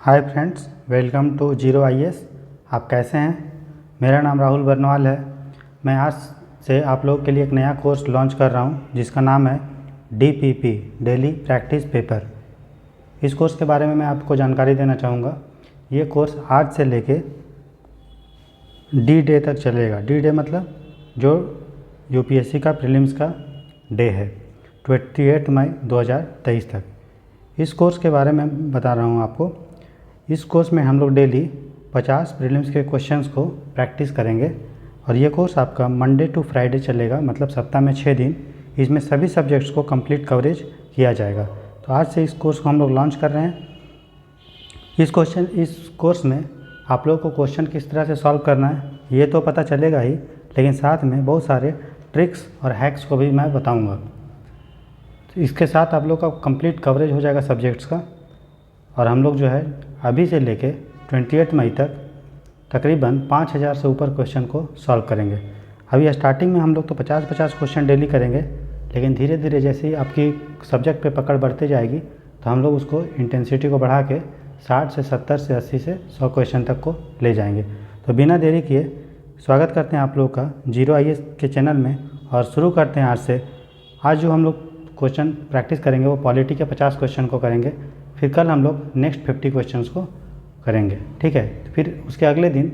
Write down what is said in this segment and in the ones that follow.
Hi friends, welcome to zero IAS. आप कैसे हैं? मेरा नाम राहुल बरनवाल है। मैं आज से आप लोगों के लिए एक नया कोर्स लॉन्च कर रहा हूं जिसका नाम है डीपीपी, डेली प्रैक्टिस पेपर। इस कोर्स के बारे में मैं आपको जानकारी देना चाहूँगा। ये कोर्स आज से लेके डी डे तक चलेगा। डी डे मतलब जो यूपीएससी का प्रीलिम्स का डे है, 28 मई 2023 तक। इस कोर्स के बारे में बता रहा हूँ आपको। इस कोर्स में हम लोग डेली 50 प्रीलिम्स के क्वेश्चंस को प्रैक्टिस करेंगे और ये कोर्स आपका मंडे टू फ्राइडे चलेगा, मतलब सप्ताह में 6 दिन। इसमें सभी सब्जेक्ट्स को कंप्लीट कवरेज किया जाएगा। तो आज से इस कोर्स को हम लोग लॉन्च कर रहे हैं। इस कोर्स में आप लोगों को क्वेश्चन किस तरह से सॉल्व करना है ये तो पता चलेगा ही, लेकिन साथ में बहुत सारे ट्रिक्स और हैक्स को भी मैं बताऊँगा। तो इसके साथ आप लोग का कंप्लीट कवरेज हो जाएगा सब्जेक्ट्स का। और हम लोग जो है अभी से लेके 28 मई तक तकरीबन 5000 से ऊपर क्वेश्चन को सॉल्व करेंगे। अभी स्टार्टिंग में हम लोग तो 50-50 क्वेश्चन डेली करेंगे, लेकिन धीरे धीरे जैसे ही आपकी सब्जेक्ट पे पकड़ बढ़ती जाएगी तो हम लोग उसको इंटेंसिटी को बढ़ा के 60 से 70 से 80 से 100 क्वेश्चन तक को ले जाएंगे। तो बिना देरी किए स्वागत करते हैं आप लोग का जीरो आईएएस के चैनल में और शुरू करते हैं आज से। आज जो हम लोग क्वेश्चन प्रैक्टिस करेंगे वो पॉलिटी के 50 क्वेश्चन को करेंगे। फिर कल हम लोग नेक्स्ट 50 क्वेश्चंस को करेंगे, ठीक है। फिर उसके अगले दिन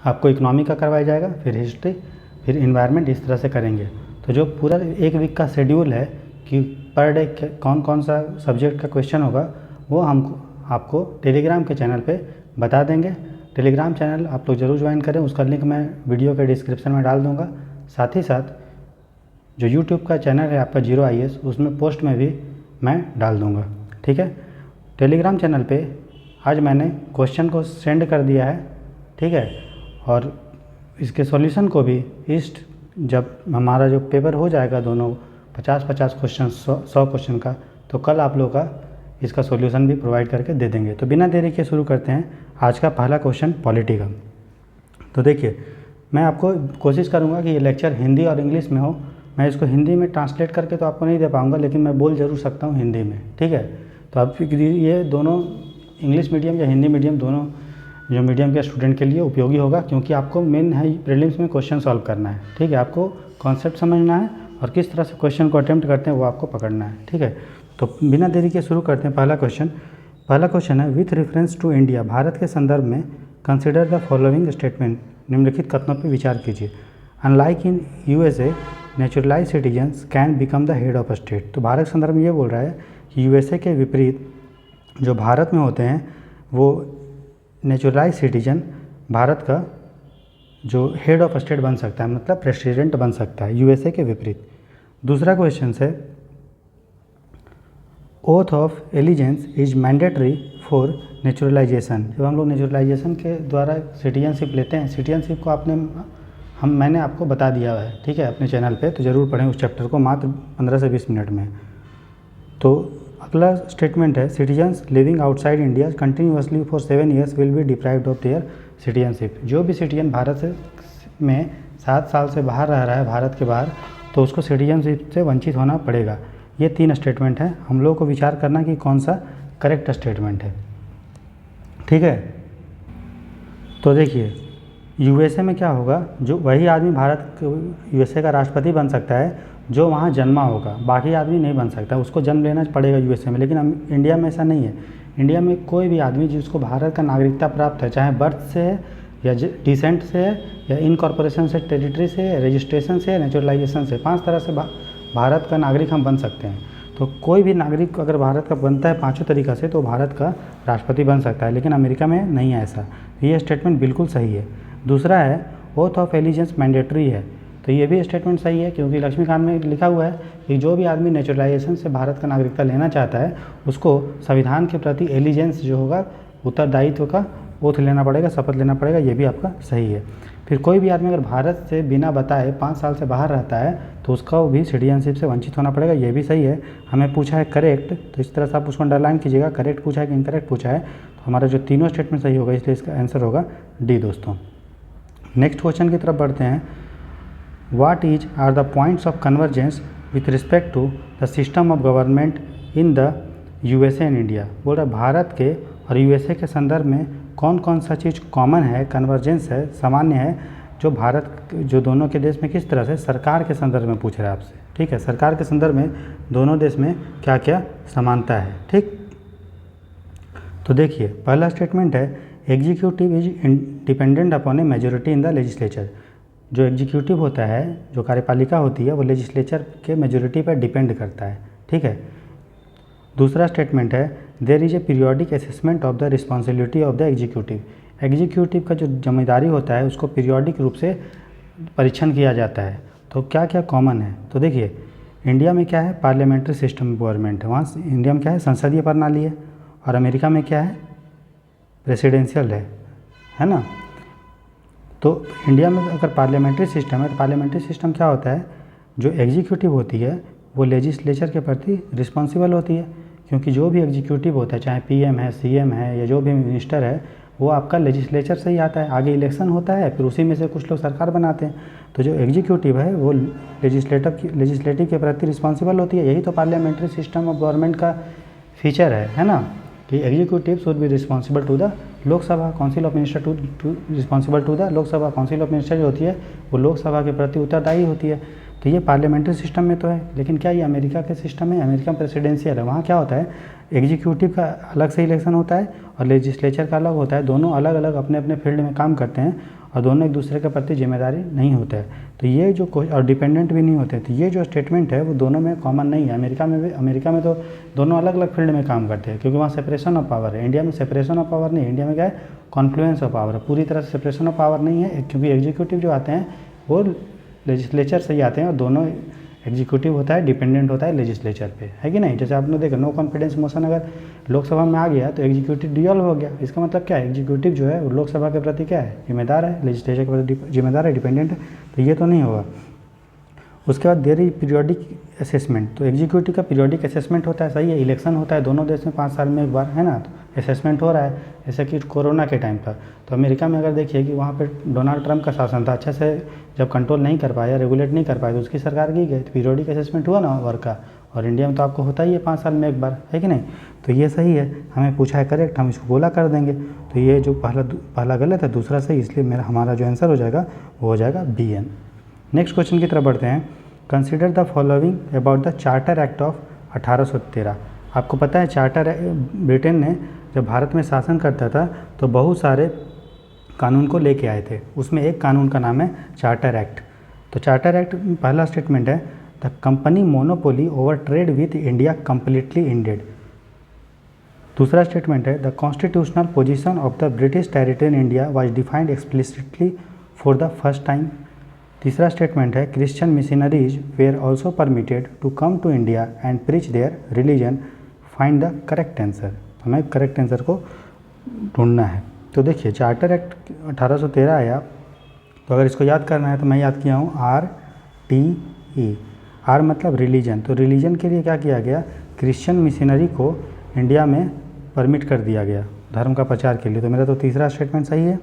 आपको इकोनॉमी का करवाया जाएगा, फिर हिस्ट्री, फिर इन्वायरमेंट, इस तरह से करेंगे। तो जो पूरा एक वीक का शेड्यूल है कि पर डे कौन कौन सा सब्जेक्ट का क्वेश्चन होगा वो हम आपको टेलीग्राम के चैनल पे बता देंगे। टेलीग्राम चैनल आप लोग ज़रूर ज्वाइन करें, उसका लिंक मैं वीडियो के डिस्क्रिप्शन में डाल दूँगा। साथ ही साथ जो यूट्यूब का चैनल है आपका जीरो आईएएस, उसमें पोस्ट में भी मैं डाल दूँगा, ठीक है। टेलीग्राम चैनल पे आज मैंने क्वेश्चन को सेंड कर दिया है, ठीक है। और इसके सॉल्यूशन को भी जब हमारा जो पेपर हो जाएगा दोनों 50-50 क्वेश्चन 100 क्वेश्चन का, तो कल आप लोग का इसका सॉल्यूशन भी प्रोवाइड करके दे देंगे। तो बिना देरी के शुरू करते हैं आज का पहला क्वेश्चन पॉलिटी का। तो देखिए, मैं आपको कोशिश करूँगा कि ये लेक्चर हिंदी और इंग्लिश में हो। मैं इसको हिंदी में ट्रांसलेट करके तो आपको नहीं दे पाऊँगा, लेकिन मैं बोल ज़रूर सकता हूँ हिंदी में, ठीक है। तो आप ये दोनों इंग्लिश मीडियम या हिंदी मीडियम दोनों जो मीडियम के स्टूडेंट के लिए उपयोगी होगा, क्योंकि आपको मेन है प्रीलिम्स में क्वेश्चन सॉल्व करना है, ठीक है। आपको कॉन्सेप्ट समझना है और किस तरह से क्वेश्चन को अटेम्प्ट करते हैं वो आपको पकड़ना है, ठीक है। तो बिना देरी के शुरू करते हैं पहला क्वेश्चन है, with reference to India, Bharat के संदर्भ में कंसिडर द फॉलोइंग स्टेटमेंट, निम्नलिखित कथनों पर विचार कीजिए। Unlike in USA, neutralise citizens can become the head of state. तो भारत के संदर्भ में ये बोल रहा है कि यूएसए के विपरीत जो भारत में होते हैं वो नेचुरलाइज सिटीजन भारत का जो हेड ऑफ स्टेट बन सकता है, मतलब प्रेसिडेंट बन सकता है, यूएसए के विपरीत। दूसरा क्वेश्चन है, oath of allegiance is mandatory for naturalisation. जब हम लोग नेचुरलाइजेशन के द्वारा सिटीजनशिप लेते हैं, सिटीजनशिप को मैंने आपको बता दिया है, ठीक है, अपने चैनल पे, तो ज़रूर पढ़ें उस चैप्टर को, मात्र 15 से 20 मिनट में। तो अगला स्टेटमेंट है, citizens living outside India continuously for 7 years will be deprived of their citizenship. जो भी सिटीजन भारत में 7 साल से बाहर रह रहा है, भारत के बाहर, तो उसको सिटीजनशिप से वंचित होना पड़ेगा। ये 3 स्टेटमेंट है। हम लोग को विचार करना कि कौन सा करेक्ट स्टेटमेंट है, ठीक है। तो देखिए, यूएसए में क्या होगा, जो वही आदमी यूएसए का राष्ट्रपति बन सकता है जो वहाँ जन्मा होगा, बाकी आदमी नहीं बन सकता। उसको जन्म लेना पड़ेगा यूएसए में, लेकिन इंडिया में ऐसा नहीं है। इंडिया में कोई भी आदमी जिसको भारत का नागरिकता प्राप्त है, चाहे बर्थ से है या डिसेंट से है या इनकॉर्पोरेशन से, टेरिटरी से, रजिस्ट्रेशन से, नेचुरलाइजेशन से, 5 तरह से भारत का नागरिक हम बन सकते हैं। तो कोई भी नागरिक अगर भारत का बनता है 5 तरीक़ा से, तो भारत का राष्ट्रपति बन सकता है, लेकिन अमेरिका में नहीं है ऐसा। ये स्टेटमेंट बिल्कुल सही है। दूसरा है, ओथ ऑफ एलिजेंस मैंडेटरी है। तो ये भी स्टेटमेंट सही है, क्योंकि लक्ष्मीकांत में लिखा हुआ है कि जो भी आदमी नेचुरलाइजेशन से भारत का नागरिकता लेना चाहता है उसको संविधान के प्रति एलिजेंस जो होगा, उत्तरदायित्व का ओथ लेना पड़ेगा, शपथ लेना पड़ेगा। ये भी आपका सही है। फिर कोई भी आदमी अगर भारत से बिना बताए 5 साल से बाहर रहता है तो उसका भी सिटीजनशिप से वंचित होना पड़ेगा। ये भी सही है। हमें पूछा है करेक्ट, तो इस तरह से आप उसको अंडरलाइन कीजिएगा। करेक्ट पूछा है कि इनकरेक्ट पूछा है, तो हमारा जो तीनों स्टेटमेंट सही होगा, इसलिए इसका आंसर होगा डी दोस्तों। नेक्स्ट क्वेश्चन की तरफ बढ़ते हैं। What are the points of convergence with respect to the system of government in the USA and India? बोल रहा भारत के और यूएसए के संदर्भ में कौन कौन सा चीज़ कॉमन है, कन्वर्जेंस है, सामान्य है, जो भारत जो दोनों के देश में किस तरह से सरकार के संदर्भ में पूछ रहा है आपसे। ठीक है, सरकार के संदर्भ में दोनों देश में क्या क्या समानता है। ठीक, तो देखिए पहला स्टेटमेंट है executive is dependent upon A majority in the legislature. जो एग्जीक्यूटिव होता है, जो कार्यपालिका होती है, वो लेजिस्लेचर के मेजोरिटी पर डिपेंड करता है। ठीक है, दूसरा स्टेटमेंट है there is a periodic assessment of the responsibility of the executive. Executive का जो जिम्मेदारी होता है उसको पीरियोडिक रूप से परीक्षण किया जाता है। तो क्या क्या कॉमन है, तो देखिए इंडिया में क्या है, पार्लियामेंट्री सिस्टम गवर्नमेंट है, वहाँ इंडिया में क्या है, संसदीय प्रणाली है, और अमेरिका में क्या है, प्रेसिडेंशियल है ना। तो इंडिया में अगर पार्लियामेंट्री सिस्टम है तो पार्लियामेंट्री सिस्टम क्या होता है, जो एग्जीक्यूटिव होती है वो लेजिस्लेचर के प्रति रिस्पॉन्सिबल होती है, क्योंकि जो भी एग्जीक्यूटिव होता है, चाहे पीएम है, सीएम है, या जो भी मिनिस्टर है, वो आपका लेजिस्लेचर से ही आता है। आगे इलेक्शन होता है, फिर उसी में से कुछ लोग सरकार बनाते हैं। तो जो एग्जीक्यूटिव है वो लेजिस्लेटिव के प्रति रिस्पॉन्सिबल होती है। यही तो पार्लियामेंट्री सिस्टम ऑफ गवर्नमेंट का फीचर है ना, कि executive should be responsible to the Lok Sabha, council of minister to responsible to the Lok Sabha. Council of minister जो होती है वो लोकसभा के प्रति उत्तरदायी होती है। तो ये पार्लियामेंट्री सिस्टम में तो है, लेकिन क्या ये अमेरिका के सिस्टम में, अमेरिका में प्रेसिडेंशियल है, वहाँ क्या होता है, एग्जीक्यूटिव का अलग से इलेक्शन होता है और लेजिस्लेचर का अलग होता है। दोनों अलग अलग अपने अपने फील्ड में काम करते हैं और दोनों एक दूसरे के प्रति जिम्मेदारी नहीं होता है। तो ये जो और डिपेंडेंट भी नहीं होते। तो ये जो स्टेटमेंट है वो दोनों में कॉमन नहीं है। अमेरिका में तो दोनों अलग अलग फील्ड में काम करते हैं, क्योंकि वहाँ सेपरेशन ऑफ पावर है। इंडिया में सेपरेशन ऑफ पावर नहीं है, इंडिया में क्या है, कॉन्फ्लुएंस ऑफ पावर है। पूरी तरह से सेपरेशन ऑफ पावर नहीं है, क्योंकि एग्जीक्यूटिव जो आते हैं वो लेजिस्लेचर से ही आते हैं, और दोनों एग्जीक्यूटिव होता है डिपेंडेंट होता है लेजिस्लेचर पे, है कि नहीं। जैसे आपने देखा नो कॉन्फिडेंस मोशन अगर लोकसभा में आ गया तो एग्जीक्यूटिव डिसॉल्व हो गया। इसका मतलब क्या है, एग्जीक्यूटिव जो है वो लोकसभा के प्रति क्या है, जिम्मेदार है, लेजिस्लेचर के प्रति जिम्मेदार है, डिपेंडेंट है। तो ये तो नहीं होगा। उसके बाद देयर इज पीरियोडिक असेसमेंट। तो एग्जीक्यूटिव का पीरियोडिक असेसमेंट होता है, सही है, इलेक्शन होता है दोनों देश में 5 साल में एक बार, है ना। तो असेसमेंट हो रहा है, जैसे कि कोरोना के टाइम पर। तो अमेरिका में अगर देखिए कि वहाँ पे डोनाल्ड ट्रंप का शासन था, अच्छे से जब कंट्रोल नहीं कर पाया, रेगुलेट नहीं कर पाया, तो उसकी सरकार की गई, तो पीरियोडिक असेसमेंट हुआ ना वर्क का। और इंडिया में तो आपको होता ही है 5 साल में एक बार, है कि नहीं। तो ये सही है, हमें पूछा है करेक्ट, हम इसको बोला कर देंगे। तो ये जो पहला गलत है, दूसरा सही, इसलिए हमारा जो आंसर हो जाएगा वो हो जाएगा BN। नेक्स्ट क्वेश्चन की तरफ बढ़ते हैं। Consider the following about the charter act of 1813। आपको पता है ब्रिटेन ने जब भारत में शासन करता था तो बहुत सारे कानून को लेके आए थे। उसमें एक कानून का नाम है चार्टर एक्ट। तो चार्टर एक्ट पहला स्टेटमेंट है the company monopoly over trade with India completely ended. दूसरा स्टेटमेंट है the constitutional position of the British territory in India was defined explicitly for the first time. तीसरा statement है Christian missionaries were also permitted to come to India and preach their religion. Find the correct answer. हमें correct answer को ढूंढना है। तो देखिए charter act 1813 आया, तो अगर इसको याद करना है तो मैं याद किया हूँ RTE। आर मतलब रिलीजन। तो रिलीजन के लिए क्या किया गया, क्रिश्चियन मिशनरी को इंडिया में परमिट कर दिया गया धर्म का प्रचार के लिए। तो मेरा तो तीसरा स्टेटमेंट सही है।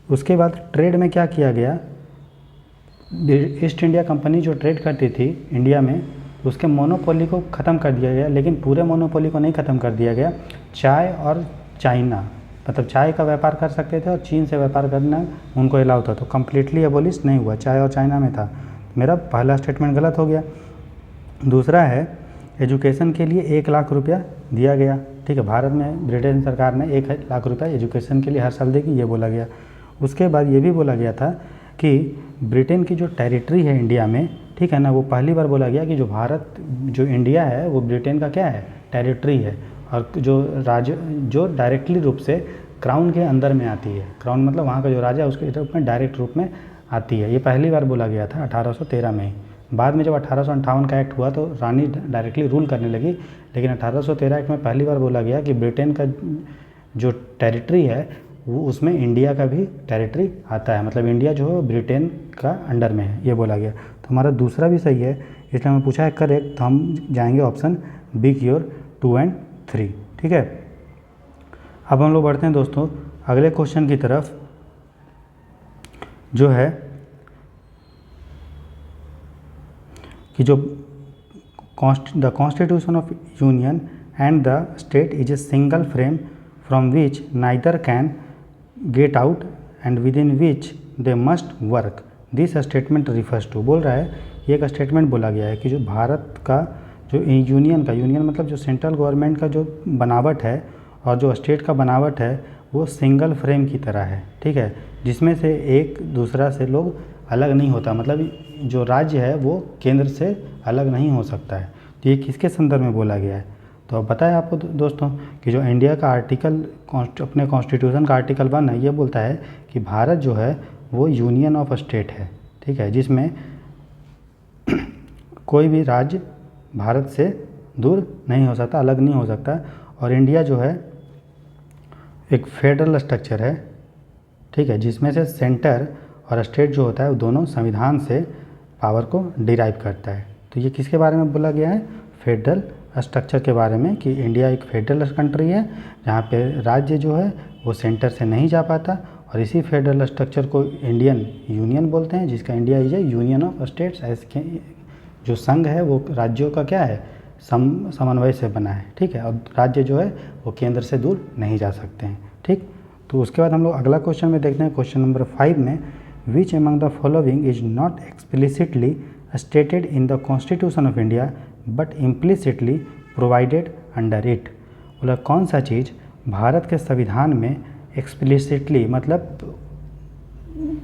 उसके बाद ट्रेड में क्या किया गया, ईस्ट इंडिया कंपनी जो ट्रेड करती थी इंडिया में, उसके मोनोपोली को ख़त्म कर दिया गया, लेकिन पूरे मोनोपोली को नहीं ख़त्म कर दिया गया। चाय और चाइना, मतलब चाय का व्यापार कर सकते थे और चीन से व्यापार करना उनको अलाउ था, तो कम्प्लीटली एबोलिश नहीं हुआ, चाय और चाइना में था। मेरा पहला स्टेटमेंट गलत हो गया। दूसरा है एजुकेशन के लिए 1 लाख रुपया दिया गया। ठीक है, भारत में ब्रिटेन सरकार ने 1 लाख रुपया एजुकेशन के लिए हर साल देगी, ये बोला गया। उसके बाद ये भी बोला गया था कि ब्रिटेन की जो टेरिटरी है इंडिया में, ठीक है ना, वो पहली बार बोला गया कि जो इंडिया है वो ब्रिटेन का क्या है, टेरिटरी है, और जो डायरेक्टली रूप से क्राउन के अंदर में आती है। क्राउन मतलब वहाँ का जो राजा है उसके रूप में डायरेक्ट रूप में आती है। ये पहली बार बोला गया था 1813 में ही। बाद में जब 1858 का एक्ट हुआ तो रानी डायरेक्टली रूल करने लगी, लेकिन 1813 एक्ट में पहली बार बोला गया कि ब्रिटेन का जो टेरिटरी है वो उसमें इंडिया का भी टेरिटरी आता है, मतलब इंडिया जो है ब्रिटेन का अंडर में है, ये बोला गया। तो हमारा दूसरा भी सही है, इसलिए हमें पूछा है करेक्ट, तो हम जाएंगे ऑप्शन बी की ओर 2 और 3। ठीक है, अब हम लोग बढ़ते हैं दोस्तों अगले क्वेश्चन की तरफ, जो है कि जो the constitution of union and the state is a single frame from which neither can get out and within which they must work, this statement refers to. बोल रहा है, ये एक स्टेटमेंट बोला गया है कि जो भारत का जो यूनियन मतलब जो सेंट्रल गवर्नमेंट का जो बनावट है और जो स्टेट का बनावट है वो सिंगल फ्रेम की तरह है, ठीक है, जिसमें से एक दूसरा से लोग अलग नहीं होता, मतलब जो राज्य है वो केंद्र से अलग नहीं हो सकता है। तो ये किसके संदर्भ में बोला गया है? तो अब बताया आपको दोस्तों कि जो इंडिया का आर्टिकल अपने कॉन्स्टिट्यूशन का आर्टिकल 1 है, ये बोलता है कि भारत जो है वो यूनियन ऑफ स्टेट है, ठीक है, जिसमें कोई भी राज्य भारत से दूर नहीं हो सकता, अलग नहीं हो सकता। और इंडिया जो है एक फेडरल स्ट्रक्चर है, ठीक है, जिसमें से सेंटर और स्टेट जो होता है वो दोनों संविधान से पावर को डिराइव करता है। तो ये किसके बारे में बोला गया है? फेडरल स्ट्रक्चर के बारे में, कि इंडिया एक फेडरल कंट्री है जहाँ पे राज्य जो है वो सेंटर से नहीं जा पाता, और इसी फेडरल स्ट्रक्चर को इंडियन यूनियन बोलते हैं, जिसका India is A union of states. ऐसे जो संघ है वो राज्यों का क्या है? समन्वय से बना है, ठीक है, और राज्य जो है वो केंद्र से दूर नहीं जा सकते हैं, ठीक। तो उसके बाद हम लोग अगला क्वेश्चन में देखते हैं, क्वेश्चन नंबर 5 में, विच among the following is not explicitly stated in the constitution of India but implicitly provided under it. बोला कौन सा चीज़ भारत के संविधान में एक्सप्लिसिटली मतलब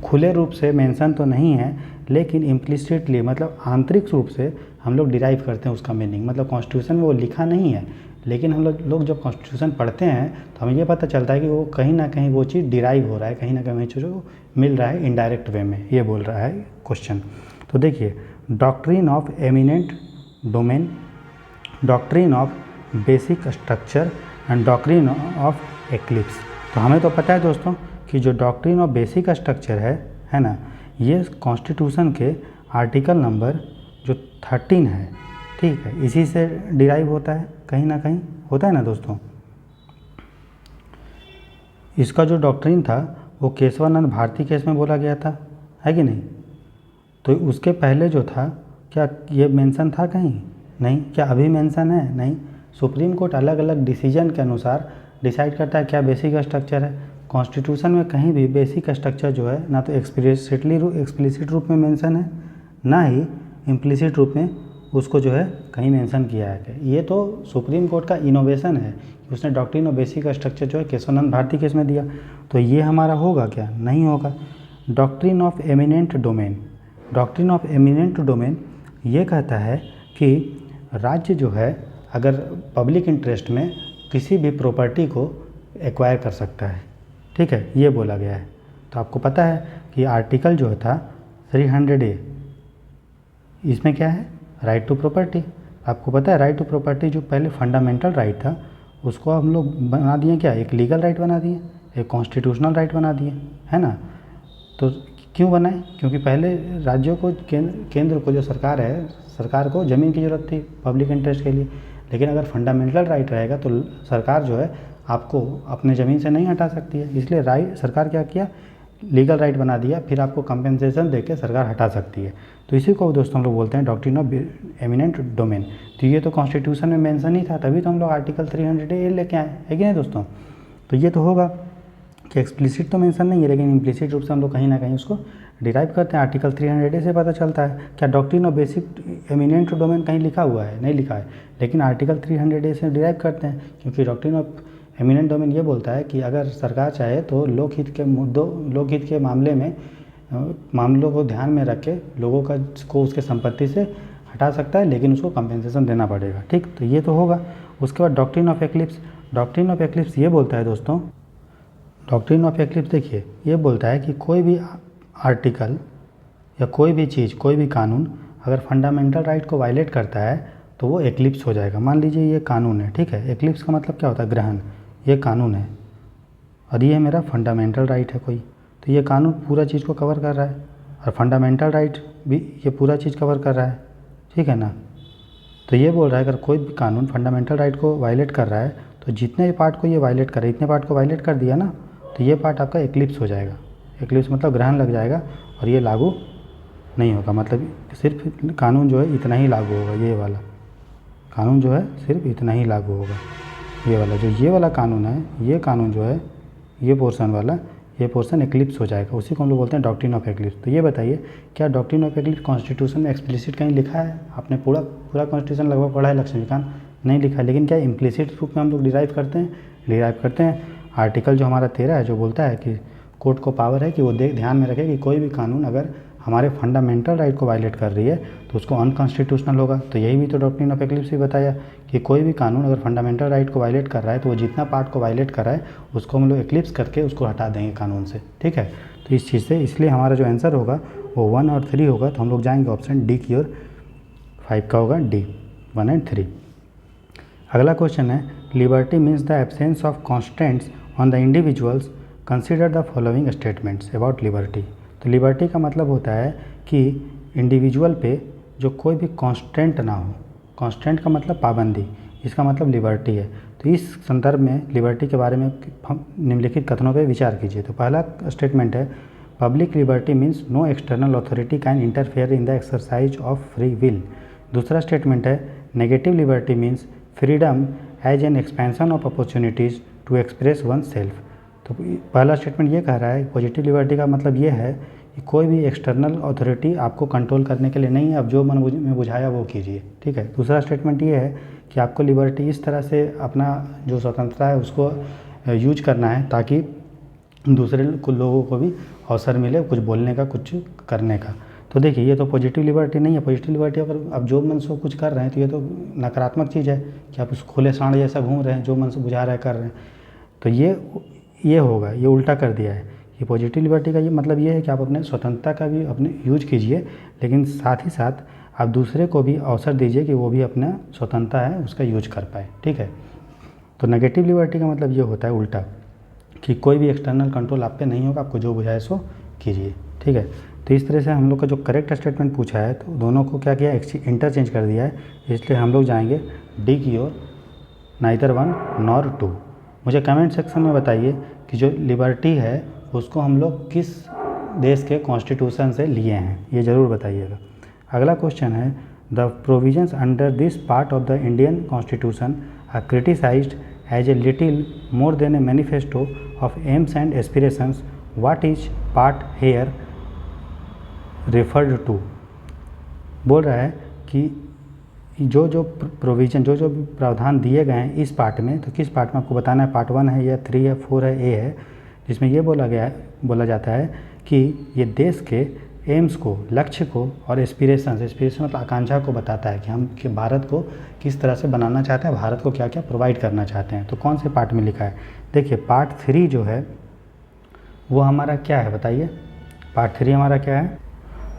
खुले रूप से मेंशन तो नहीं है, लेकिन इम्प्लिसिटली मतलब आंतरिक रूप से हम लोग डिराइव करते हैं उसका मीनिंग, मतलब कॉन्स्टिट्यूशन में वो लिखा नहीं है, लेकिन हम लोग जब कॉन्स्टिट्यूशन पढ़ते हैं तो हमें ये पता चलता है कि वो कहीं ना कहीं वो चीज़ डिराइव हो रहा है, कहीं ना कहीं चीज़ मिल रहा है इनडायरेक्ट वे में, ये बोल रहा है क्वेश्चन। तो देखिए, doctrine of eminent domain, doctrine of basic structure and doctrine of eclipse. तो हमें तो पता है दोस्तों कि जो डॉक्ट्रिन ऑफ बेसिक स्ट्रक्चर है ना, ये कॉन्स्टिट्यूशन के आर्टिकल नंबर जो 13 है, ठीक है, इसी से डिराइव होता है, कहीं ना कहीं होता है ना दोस्तों। इसका जो डॉक्ट्रिन था वो केशवानंद भारती केस में बोला गया था, है कि नहीं? तो उसके पहले जो था, क्या ये मेंशन था कहीं? नहीं। क्या अभी मेंशन है? नहीं। सुप्रीम कोर्ट अलग अलग डिसीजन के अनुसार डिसाइड करता है क्या बेसिक स्ट्रक्चर है। कॉन्स्टिट्यूशन में कहीं भी बेसिक स्ट्रक्चर जो है ना तो एक्सप्लिसिट रूप में मेंशन है, ना ही इम्प्लिसिट रूप में उसको जो है कहीं मेंशन किया है। ये तो सुप्रीम कोर्ट का इनोवेशन है कि उसने डॉक्ट्रिन ऑफ बेसिक स्ट्रक्चर जो है केशवानंद भारती केस में दिया। तो ये हमारा होगा क्या? नहीं होगा। Doctrine of eminent domain, doctrine of eminent domain ये कहता है कि राज्य जो है अगर पब्लिक इंटरेस्ट में किसी भी प्रॉपर्टी को एक्वायर कर सकता है, ठीक है, ये बोला गया है। तो आपको पता है कि आर्टिकल जो था 300A, इसमें क्या है? Right to property. आपको पता है राइट टू प्रॉपर्टी जो पहले फंडामेंटल राइट था उसको हम लोग बना दिए क्या? एक लीगल राइट बना दिए, एक कॉन्स्टिट्यूशनल राइट बना दिए, है ना। तो क्यों बनाए? क्योंकि पहले राज्यों को केंद्र को जो सरकार है, सरकार को ज़मीन की ज़रूरत थी पब्लिक इंटरेस्ट के लिए, लेकिन अगर फंडामेंटल राइट रहेगा तो सरकार जो है आपको अपने ज़मीन से नहीं हटा सकती है। इसलिए सरकार क्या किया? लीगल राइट बना दिया, फिर आपको कंपेंसेशन देके सरकार हटा सकती है। तो इसी को दोस्तों हम लोग बोलते हैं डॉक्ट्रिन ऑफ एमिनेंट डोमेन। तो ये तो कॉन्स्टिट्यूशन में मेंशन ही था, तभी तो हम लोग आर्टिकल 300A लेके आए, है कि नहीं दोस्तों। तो ये तो होगा कि एक्सप्लिसिट तो मेंशन नहीं है, लेकिन इम्प्लिसिट रूप से हम लोग कहीं ना कहीं उसको डिराइव करते हैं। आर्टिकल 300A से पता चलता है। क्या doctrine of basic eminent domain कहीं लिखा हुआ है? नहीं लिखा है, लेकिन आर्टिकल 300A से डिराइव करते हैं, क्योंकि डॉक्ट्रिन ऑफ एमिनेंट डोमेन ये बोलता है कि अगर सरकार चाहे तो लोकहित के मामले में मामलों को ध्यान में रख के लोगों को उसके संपत्ति से हटा सकता है, लेकिन उसको कंपेंसेशन देना पड़ेगा, ठीक। तो ये तो होगा। उसके बाद doctrine of eclipse, doctrine of eclipse ये बोलता है दोस्तों, डॉक्ट्रिन ऑफ एक्लिप्स देखिए ये बोलता है कि कोई भी आर्टिकल या कोई भी चीज़, कोई भी कानून अगर फंडामेंटल राइट को वायलेट करता है तो वो एक्लिप्स हो जाएगा। मान लीजिए ये कानून है, ठीक है, एक्लिप्स का मतलब क्या होता है? ग्रहण। ये कानून है और ये मेरा फंडामेंटल राइट है कोई, तो ये कानून पूरा चीज़ को कवर कर रहा है और फंडामेंटल राइट भी ये पूरा चीज़ कवर कर रहा है, ठीक है ना। तो ये बोल रहा है अगर कोई भी कानून फंडामेंटल राइट को वायलेट कर रहा है तो जितने पार्ट को ये वायलेट करे, इतने पार्ट को वायलेट कर दिया ना, तो ये पार्ट आपका एक्लिप्स हो जाएगा। एक्लिप्स मतलब ग्रहण लग जाएगा और ये लागू नहीं होगा, मतलब सिर्फ कानून जो है इतना ही लागू होगा, ये वाला कानून जो है सिर्फ इतना ही लागू होगा, ये वाला जो ये वाला कानून है, ये कानून जो है, ये पोर्शन वाला, ये पोर्शन एक्लिप्स हो जाएगा, उसी को हम लोग बोलते हैं डॉक्ट्रिन ऑफ एक्लिप्स। तो ये बताइए क्या डॉक्ट्रिन ऑफ एक्लिप्स कॉन्स्टिट्यूशन में एक्सप्लिसिट कहीं लिखा है? आपने पूरा कॉन्स्टिट्यूशन लगभग पढ़ा है लक्ष्मीकांत, नहीं लिखा है, लेकिन क्या इम्प्लिसिट रूप में हम लोग डिराइव करते हैं। आर्टिकल जो हमारा 13 है जो बोलता है कि कोर्ट को पावर है कि वो ध्यान में रखे कि कोई भी कानून अगर हमारे फंडामेंटल राइट को वायलेट कर रही है तो उसको अनकॉन्स्टिट्यूशनल होगा। तो यही भी तो डॉक्ट्रिन ऑफ एक्लिप्स भी बताया कि कोई भी कानून अगर फंडामेंटल राइट को वायलेट कर रहा है तो वो जितना पार्ट को वायलेट कर रहा है उसको हम लोग एक्लिप्स करके उसको हटा देंगे कानून से, ठीक है। तो इस चीज़ से इसलिए हमारा जो आंसर होगा वो 1 और 3 होगा। तो हम लोग जाएंगे ऑप्शन डी की ओर, 5 का होगा डी, 1 एंड 3। अगला क्वेश्चन है liberty means the absence of constants on the individuals, consider the following statements about liberty. तो लिबर्टी का मतलब होता है कि इंडिविजुअल पे जो कोई भी कांस्टेंट ना हो, कांस्टेंट का मतलब पाबंदी, इसका मतलब लिबर्टी है। तो इस संदर्भ में लिबर्टी के बारे में हम निम्नलिखित कथनों पर विचार कीजिए। तो पहला स्टेटमेंट है public liberty means no external authority can interfere in the exercise of free will. दूसरा स्टेटमेंट है negative liberty means freedom as an expansion of opportunities to express oneself. तो पहला स्टेटमेंट ये कह रहा है पॉजिटिव लिबर्टी का मतलब ये है कि कोई भी एक्सटर्नल अथॉरिटी आपको कंट्रोल करने के लिए नहीं है, अब जो मन में बुझाया वो कीजिए, ठीक है। दूसरा स्टेटमेंट ये है कि आपको लिबर्टी इस तरह से अपना जो स्वतंत्रता है उसको यूज करना है ताकि दूसरे लोगों को भी अवसर मिले कुछ बोलने का, कुछ करने का। तो देखिए ये तो पॉजिटिव लिबर्टी नहीं है। पॉजिटिव लिबर्टी अगर आप जो मन से कुछ कर रहे हैं तो ये तो नकारात्मक चीज़ है कि आप उस खुले सांड जैसा घूम रहे हैं, जो मन से बुझा रहे कर रहे हैं। तो ये होगा, ये उल्टा कर दिया है। ये पॉजिटिव लिबर्टी का ये मतलब ये है कि आप अपने स्वतंत्रता का भी अपने यूज कीजिए, लेकिन साथ ही साथ आप दूसरे को भी अवसर दीजिए कि वो भी अपना स्वतंत्रता है उसका यूज कर पाए, ठीक है। तो नेगेटिव लिबर्टी का मतलब ये होता है उल्टा कि कोई भी एक्सटर्नल कंट्रोल आप पे नहीं होगा, आपको जो बुझाए सो कीजिए, ठीक है। तो इस तरह से हम लोग का जो करेक्ट स्टेटमेंट पूछा है तो दोनों को क्या किया, इंटरचेंज कर दिया है। इसलिए हम लोग जाएंगे डी की ओर, नाइदर 1 नॉर 2। मुझे कमेंट सेक्शन में बताइए कि जो लिबर्टी है उसको हम लोग किस देश के कॉन्स्टिट्यूशन से लिए हैं, ये ज़रूर बताइएगा। अगला क्वेश्चन है the provisions under this part of the Indian constitution are criticised as a little more than a manifesto of aims and aspirations, what is part here referred to. बोल रहा है कि जो प्रोविज़न जो प्रावधान दिए गए हैं इस पार्ट में, तो किस पार्ट में आपको बताना है, पार्ट 1 है या 3 है, 4 है, ए है, जिसमें ये बोला जाता है कि ये देश के एम्स को, लक्ष्य को और एस्पिरेशन मतलब आकांक्षा को बताता है कि हम कि भारत को किस तरह से बनाना चाहते हैं, भारत को क्या क्या प्रोवाइड करना चाहते हैं। तो कौन से पार्ट में लिखा है, देखिए पार्ट 3 जो है वो हमारा क्या है बताइए। पार्ट 3 हमारा क्या है,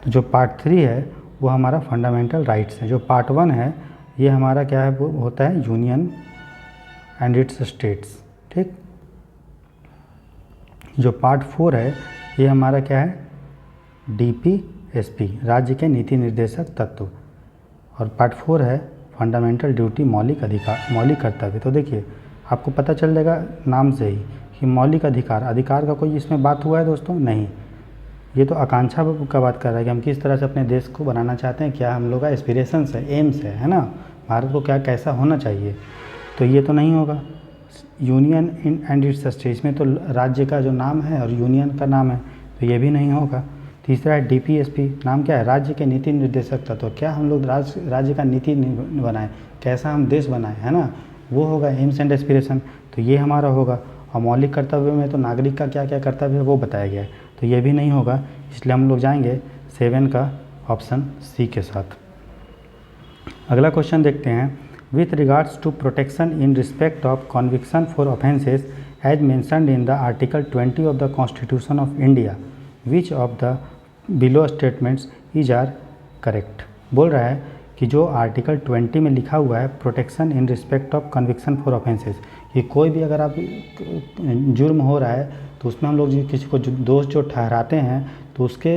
तो जो पार्ट 3 है वो हमारा फंडामेंटल राइट्स है। जो पार्ट 1 है ये हमारा क्या है, वो होता है यूनियन एंड इट्स स्टेट्स, ठीक। जो पार्ट 4 है ये हमारा क्या है, DPSP राज्य के नीति निर्देशक तत्व। और पार्ट 4 है फंडामेंटल ड्यूटी, मौलिक अधिकार, मौलिक कर्तव्य। तो देखिए आपको पता चल जाएगा नाम से ही कि मौलिक अधिकार का कोई इसमें बात हुआ है दोस्तों, नहीं। ये तो आकांक्षा का बात कर रहा है कि हम किस तरह से अपने देश को बनाना चाहते हैं, क्या हम लोग का एस्पिरेशंस है, एम्स है ना, भारत को क्या कैसा होना चाहिए। तो ये तो नहीं होगा। यूनियन एंड इट्स स्टेट, इसमें तो राज्य का जो नाम है और यूनियन का नाम है, तो ये भी नहीं होगा। तीसरा है DPSP, नाम क्या है, राज्य के नीति निर्देशक तत्व। क्या हम लोग राज्य का नीति बनाएं, कैसा हम देश बनाएं, है ना, वो होगा एम्स एंड एस्पिरेशन। तो ये हमारा होगा। और मौलिक कर्तव्य में तो नागरिक का क्या क्या कर्तव्य है वो बताया गया है, तो ये भी नहीं होगा। इसलिए हम लोग जाएंगे 7 का ऑप्शन सी के साथ। अगला क्वेश्चन देखते हैं, with regards to protection in respect of conviction for offences as mentioned in the article 20 of the constitution of India, which of the below statements is are correct. बोल रहा है कि जो आर्टिकल 20 में लिखा हुआ है protection in respect of conviction for offences, कि कोई भी अगर आप जुर्म हो रहा है तो उसमें हम लोग किसी को दोष जो ठहराते हैं तो उसके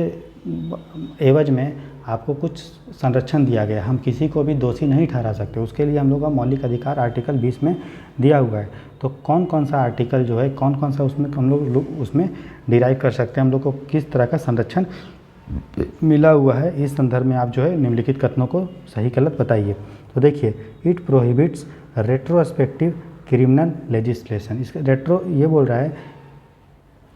एवज में आपको कुछ संरक्षण दिया गया, हम किसी को भी दोषी नहीं ठहरा सकते, उसके लिए हम लोग का मौलिक अधिकार आर्टिकल 20 में दिया हुआ है। तो कौन कौन सा आर्टिकल जो है, कौन कौन सा उसमें हम लोग उसमें डिराइव कर सकते हैं, हम लोग को किस तरह का संरक्षण मिला हुआ है, इस संदर्भ में आप जो है निम्नलिखित कथनों को सही गलत बताइए। तो देखिए, it prohibits retrospective criminal legislation. इसका रेट्रो ये बोल रहा है,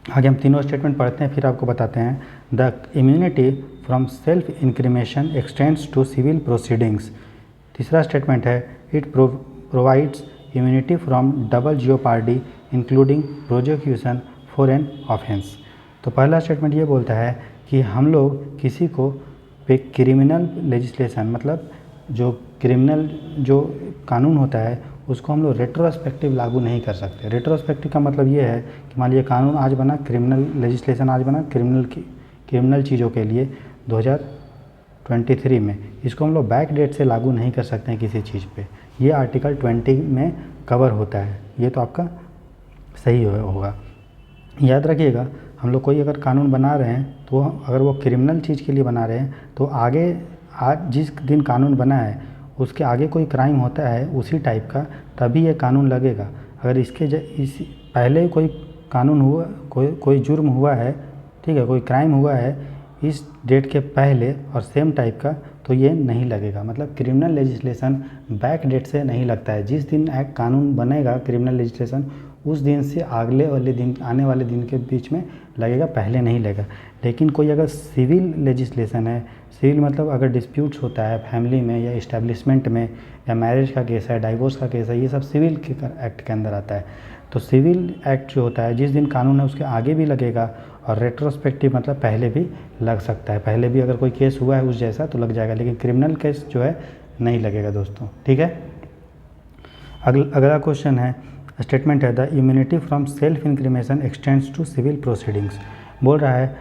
आगे हम तीनों स्टेटमेंट पढ़ते हैं फिर आपको बताते हैं। The immunity from self incrimination extends to civil proceedings. तीसरा स्टेटमेंट है it provides immunity from double jeopardy including prosecution for an offence. तो पहला स्टेटमेंट ये बोलता है कि हम लोग किसी को पे क्रिमिनल लेजिस्लेशन, मतलब जो क्रिमिनल जो कानून होता है उसको हम लोग रेट्रोस्पेक्टिव लागू नहीं कर सकते। रेट्रोस्पेक्टिव का मतलब ये है कि मान लीजिए कानून आज बना, क्रिमिनल लेजिस्लेशन आज बना क्रिमिनल चीज़ों के लिए 2023 में, इसको हम लोग बैक डेट से लागू नहीं कर सकते हैं किसी चीज़ पे। ये आर्टिकल 20 में कवर होता है। ये तो आपका सही होगा। याद रखिएगा, हम लोग कोई अगर कानून बना रहे हैं तो अगर वो क्रिमिनल चीज़ के लिए बना रहे हैं तो आगे आज जिस दिन कानून बना है उसके आगे कोई क्राइम होता है उसी टाइप का, तभी ये कानून लगेगा। अगर इस पहले कोई कानून हुआ, कोई जुर्म हुआ है, ठीक है, कोई क्राइम हुआ है इस डेट के पहले और सेम टाइप का, तो ये नहीं लगेगा। मतलब क्रिमिनल लेजिस्लेशन बैक डेट से नहीं लगता है। जिस दिन एक्ट कानून बनेगा क्रिमिनल लेजिस्लेशन उस दिन से अगले वाले दिन, आने वाले दिन के बीच में लगेगा, पहले नहीं लगेगा। लेकिन कोई अगर सिविल लेजिस्लेशन है, सिविल मतलब अगर डिस्प्यूट्स होता है फैमिली में या इस्टेब्लिशमेंट में, या मैरिज का केस है, डाइवोर्स का केस है, ये सब सिविल के एक्ट के अंदर आता है। तो सिविल एक्ट जो होता है जिस दिन कानून है उसके आगे भी लगेगा, और रेट्रोस्पेक्टिव मतलब पहले भी लग सकता है। पहले भी अगर कोई केस हुआ है उस जैसा तो लग जाएगा, लेकिन क्रिमिनल केस जो है नहीं लगेगा दोस्तों, ठीक है। अगला क्वेश्चन है, स्टेटमेंट है the immunity from self incrimination extends to civil proceedings. बोल रहा है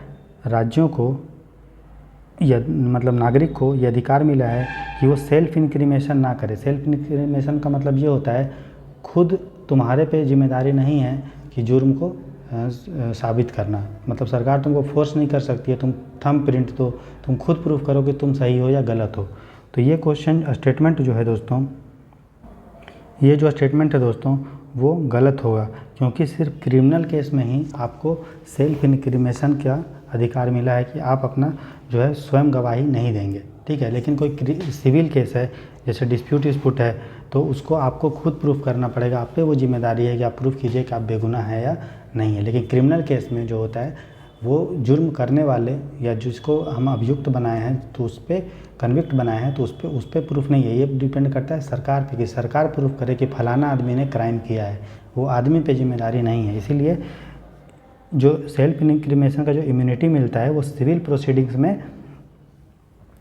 राज्यों को या मतलब नागरिक को ये अधिकार मिला है कि वो सेल्फ इंक्रिमेशन ना करे। सेल्फ इंक्रिमेशन का मतलब ये होता है खुद तुम्हारे पे जिम्मेदारी नहीं है कि जुर्म को साबित करना। मतलब सरकार तुमको फोर्स नहीं कर सकती है, तुम थंब प्रिंट दो, तुम खुद प्रूफ करो कि तुम सही हो या गलत हो। तो ये क्वेश्चन स्टेटमेंट जो है दोस्तों, ये जो स्टेटमेंट है दोस्तों वो गलत होगा, क्योंकि सिर्फ क्रिमिनल केस में ही आपको सेल्फ इंक्रिमेशन का अधिकार मिला है कि आप अपना जो है स्वयं गवाही नहीं देंगे, ठीक है। लेकिन कोई सिविल केस है जैसे डिस्प्यूट है तो उसको आपको खुद प्रूफ करना पड़ेगा। आप पे वो जिम्मेदारी है कि आप प्रूफ कीजिए कि आप बेगुनाह है या नहीं है। लेकिन क्रिमिनल केस में जो होता है वो जुर्म करने वाले या जिसको हम अभियुक्त बनाए हैं तो उस पर कन्विक्ट बनाए हैं तो उस पर प्रूफ नहीं है। ये डिपेंड करता है सरकार पे कि सरकार प्रूफ करे कि फलाना आदमी ने क्राइम किया है, वो आदमी पे जिम्मेदारी नहीं है। इसीलिए जो सेल्फ इंक्रिमेशन का जो इम्यूनिटी मिलता है वो सिविल प्रोसीडिंग्स में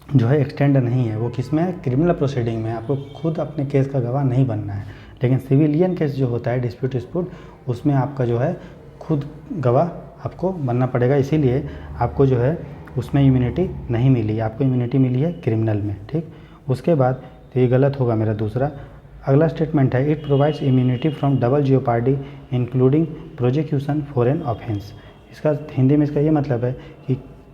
जो है एक्सटेंड नहीं है। वो किस में है? क्रिमिनल प्रोसीडिंग में। आपको खुद अपने केस का गवाह नहीं बनना है। लेकिन सिविलियन केस जो होता है डिस्प्यूट उसमें आपका जो है खुद गवाह आपको बनना पड़ेगा। इसीलिए आपको जो है उसमें इम्यूनिटी नहीं मिली, आपको इम्यूनिटी मिली है क्रिमिनल में, ठीक। उसके बाद तो ये गलत होगा मेरा दूसरा। अगला स्टेटमेंट है it provides immunity from double jeopardy including prosecution for an offence. इसका हिंदी में इसका ये मतलब है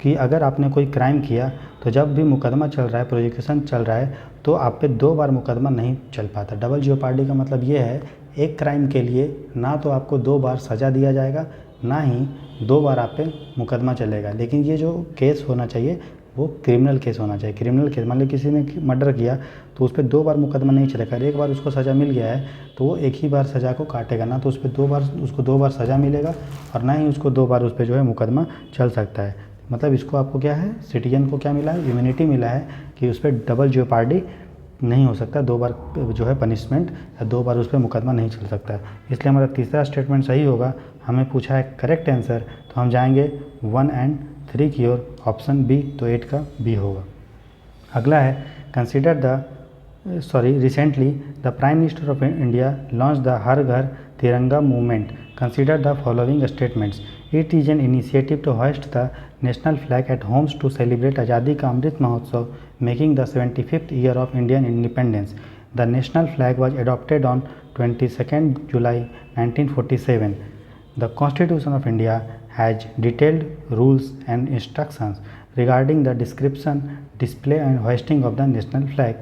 कि अगर आपने कोई क्राइम किया तो जब भी मुकदमा चल रहा है, प्रोसिक्यूशन चल रहा है, तो आप पे 2 बार मुकदमा नहीं चल पाता। डबल जियोपार्डी का मतलब ये है एक क्राइम के लिए ना तो आपको 2 बार सज़ा दिया जाएगा, ना ही 2 बार आप पे मुकदमा चलेगा। लेकिन ये जो केस होना चाहिए वो क्रिमिनल केस होना चाहिए। क्रिमिनल केस मान लो किसी ने मर्डर किया तो उस पर 2 बार मुकदमा नहीं चलेगा। एक बार उसको सज़ा मिल गया है तो वो एक ही बार सज़ा को काटेगा, ना तो उस पर 2 बार सज़ा मिलेगा और ना ही उसको 2 बार उस पर जो है मुकदमा चल सकता है। मतलब इसको आपको क्या है, सिटीजन को क्या मिला है, इम्यूनिटी मिला है कि उस पर डबल जियोपार्डी नहीं हो सकता, 2 बार जो है पनिशमेंट या 2 बार उस पर मुकदमा नहीं चल सकता। इसलिए हमारा तीसरा स्टेटमेंट सही होगा। हमें पूछा है करेक्ट आंसर, तो हम जाएंगे 1 और 3 की ओर, ऑप्शन बी, तो 8 का बी होगा। अगला है consider recently the prime minister of India launch the Har Ghar Tiranga movement. Consider the following statements. It is an initiative to host the national flag at homes to celebrate Azadi ka Amrit Mahotsav making the 75th year of Indian independence. The national flag was adopted on 22 July 1947. The Constitution of India has detailed rules and instructions regarding the description, display and hoisting of the national flag.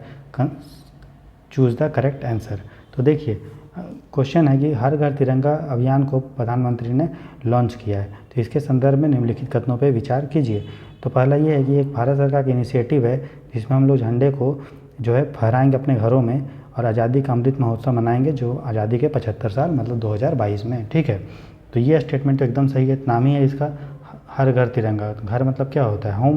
Choose the correct answer. तो देखिए question है कि हर घर तिरंगा अभियान को प्रधानमंत्री ने launch किया है, तो इसके संदर्भ में निम्नलिखित कथनों पर विचार कीजिए। तो पहला ये है कि एक भारत सरकार की इनिशिएटिव है जिसमें हम लोग झंडे को जो है फहराएंगे अपने घरों में और आज़ादी का अमृत महोत्सव मनाएंगे जो आज़ादी के 75 साल मतलब 2022 में। ठीक है, तो ये स्टेटमेंट तो एकदम सही है। नाम ही है इसका हर घर तिरंगा। घर मतलब क्या होता है, होम,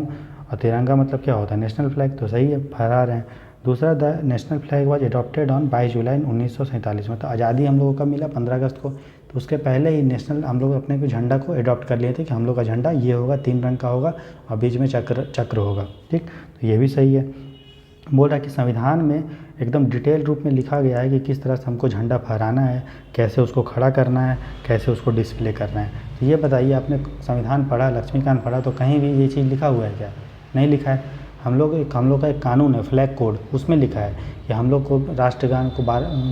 और तिरंगा मतलब क्या होता है, नेशनल फ्लैग। तो सही है, फहरा रहे हैं। दूसरा, the national flag was adopted on 22 July 1947 में। तो आज़ादी हम लोगों का मिला 15 अगस्त को, तो उसके पहले ही नेशनल हम लोग अपने को झंडा को एडॉप्ट कर लिए थे कि हम लोग का झंडा ये होगा, 3 रंग का होगा और बीच में चक्र होगा। ठीक, तो ये भी सही है। बोल रहा है कि संविधान में एकदम डिटेल रूप में लिखा गया है कि किस तरह से हमको झंडा फहराना है, कैसे उसको खड़ा करना है, कैसे उसको डिस्प्ले करना है। तो ये बताइए, आपने संविधान पढ़ा, लक्ष्मीकांत पढ़ा, तो कहीं भी ये चीज़ लिखा हुआ है क्या? नहीं लिखा है। हम लोग का एक कानून है फ्लैग कोड, उसमें लिखा है कि हम लोग को राष्ट्रगान को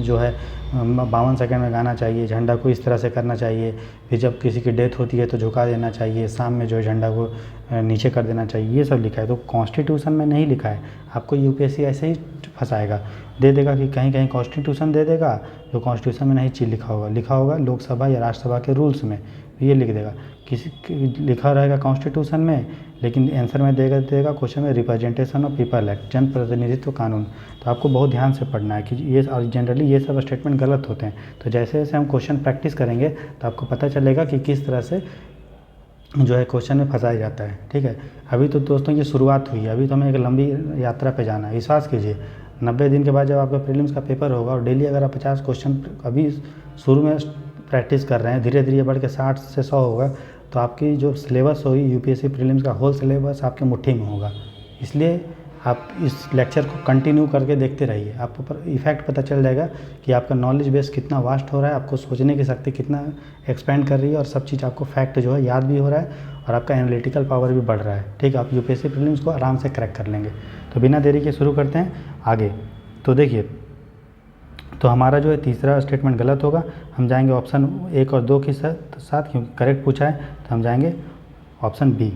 जो है 52 सेकंड में गाना चाहिए, झंडा को इस तरह से करना चाहिए, फिर जब किसी की डेथ होती है तो झुका देना चाहिए, शाम में जो है झंडा को नीचे कर देना चाहिए, ये सब लिखा है। तो कॉन्स्टिट्यूशन में नहीं लिखा है। आपको यूपीएससी ऐसे ही फंसाएगा, दे देगा कि कहीं कहीं कॉन्स्टिट्यूशन दे देगा, जो कॉन्स्टिट्यूशन में नहीं चीज़ लिखा होगा लोकसभा या राज्यसभा के रूल्स में, ये लिख देगा। लिखा रहेगा कॉन्स्टिट्यूशन में, लेकिन आंसर में देगा क्वेश्चन में रिप्रेजेंटेशन ऑफ पीपल एक्ट, जन प्रतिनिधित्व कानून। तो आपको बहुत ध्यान से पढ़ना है कि ये, और जनरली ये सब स्टेटमेंट गलत होते हैं। तो जैसे जैसे हम क्वेश्चन प्रैक्टिस करेंगे तो आपको पता चलेगा कि किस तरह से जो है क्वेश्चन में फंसाया जाता है। ठीक है, अभी तो दोस्तों ये शुरुआत हुई है, अभी तो हमें एक लंबी यात्रा पे जाना है। विश्वास कीजिए, 90 दिन के बाद जब आपका प्रीलिम्स का पेपर होगा और डेली अगर आप 50 क्वेश्चन अभी शुरू में प्रैक्टिस कर रहे हैं, धीरे धीरे बढ़ के 60 से 100 होगा, तो आपकी जो सिलेबस होगी यूपीएससी प्रीलिम्स का होल सिलेबस आपके मुट्ठी में होगा। इसलिए आप इस लेक्चर को कंटिन्यू करके देखते रहिए, आपको पर इफेक्ट पता चल जाएगा कि आपका नॉलेज बेस कितना वास्ट हो रहा है, आपको सोचने की शक्ति कितना एक्सपेंड कर रही है, और सब चीज़ आपको फैक्ट जो है याद भी हो रहा है, और आपका एनालिटिकल पावर भी बढ़ रहा है। ठीक है, आप यूपीएससी प्रीलिम्स को आराम से क्रैक कर लेंगे। तो बिना देरी के शुरू करते हैं आगे। तो देखिए, तो हमारा जो है तीसरा स्टेटमेंट गलत होगा। हम जाएंगे ऑप्शन 1 और 2 के साथ, क्योंकि करेक्ट पूछा है, तो हम जाएंगे ऑप्शन बी।